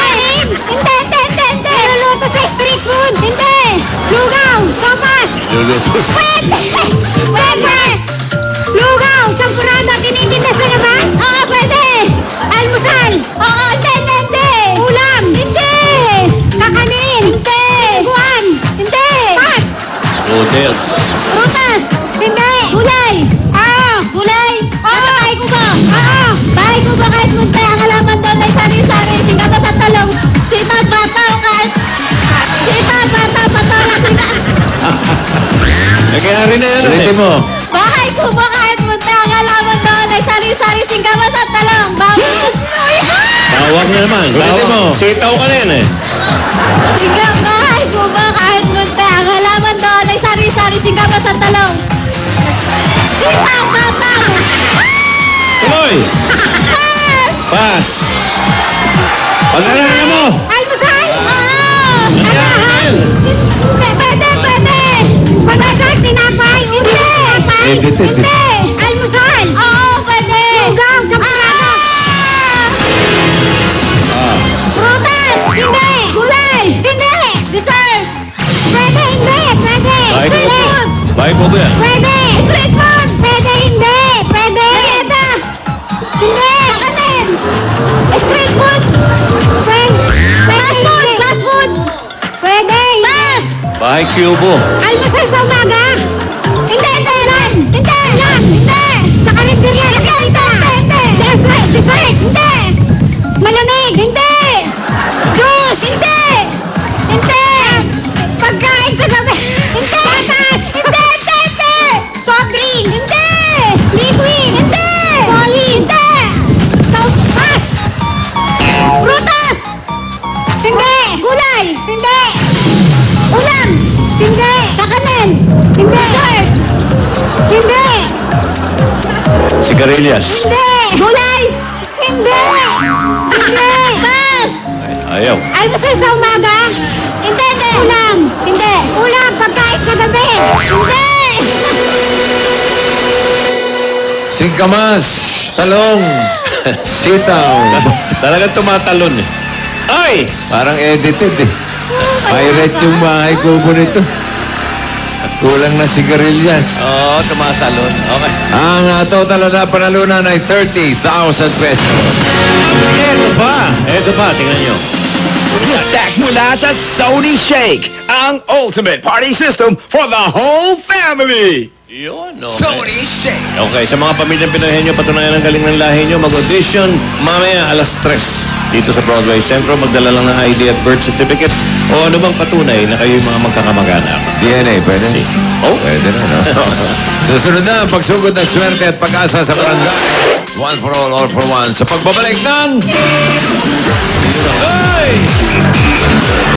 Niluluto sa street food. Hindi. Lugaw. Sopas. Pwede. Lugaw. Sampurado. Tinitinda sa labas. Oo, pwede. Almusal. Oo, hindi. Ulam. Hindi. Kakanin. Hindi. Buwan. Hindi. Pat. Noodles. Prutas. Hindi. Gulay. Gulay. Bahay ko ba? Bahay ko ba kahit munti ang halaman doon ay sari-sari. Tingnan mo sa talong. Sitaw, bata, o kahit... Sitaw, bata, patola, sitaw. Nagyari na yan, Ulitin mo. Bahay ko ba kahit munti ang halaman doon ay sari-sari. Tingnan mo sa talong. Tawag na naman. Ulitin mo. Sitaw ka na yan, eh. Tingnan bahay ko ba kahit munti ang halaman doon ay sari-sari. Tingnan mo sa talong. Sitaw, bata. Tuloy! Pass! Pag-alala mo! Almusal? Almusal! Pwede. Pagkakas, tinapay. Hindi. Almusal? Oo, pwede. Lugaw, champurado. Prutas? Hindi. Gulay? Hindi. Dessert? Pwede. Bahay ko Street po. food? Bahay ko po yan. Pwede. Street food? Pwede. Hindi. Merienda? Hindi. Kakanin? Street food? Pwede. Fast food? Pwede. Pass. Bahay Cubo. Almusal sa umaga. Hindi, hindi, lan. Hindi, lan. Hindi. Sa karinderya. Hindi. Dessert. Hindi. Malamig. Hindi. Juice. Hindi. Hindi. Pagkain sa gabi. Hindi. Hindi. Soft drink. Hindi. Liquid. Hindi. Solid. Hindi. Sauce. Prutas. Hindi. Gulay. Hindi. Ulam. Hindi. Kakanin. Hindi. Dessert. Hindi. Sigarilyas. Hindi. Gulay. Hindi. Hindi. Mas. Ayaw. Almusal sa umaga. Hindi. Ulam. Hindi. Ulam. Pagkain sa gabi. Hindi. Singkamas. Talong. Sitaw. Talagang tumatalon eh. Ay! Parang edited eh. Pirate yung bahay kubo nito. At kulang na sigarilyas. Oo, tumatalon. Okay. Ang total na panalunan ay 30,000 pesos. Ito pa, tingnan nyo. Tack mula sa Sony Shake, ang ultimate party system for the whole family. Yun, okay. Sony Shake. Okay, sa mga pamilyang Pinoy Henyo, patunayan ang galing ng lahi nyo, mag-audition mamaya alas 3 dito sa Broadway Centro. Magdala lang ng ID at birth certificate o ano bang patunay na kayo yung mga magkakamag-anak. DNA, pwede? Oh? Pwede na, no? Susunod na, pagsugod ng swerte at pag-asa sa barangay. One for all for one. Sa pagbabalik ng... Hey!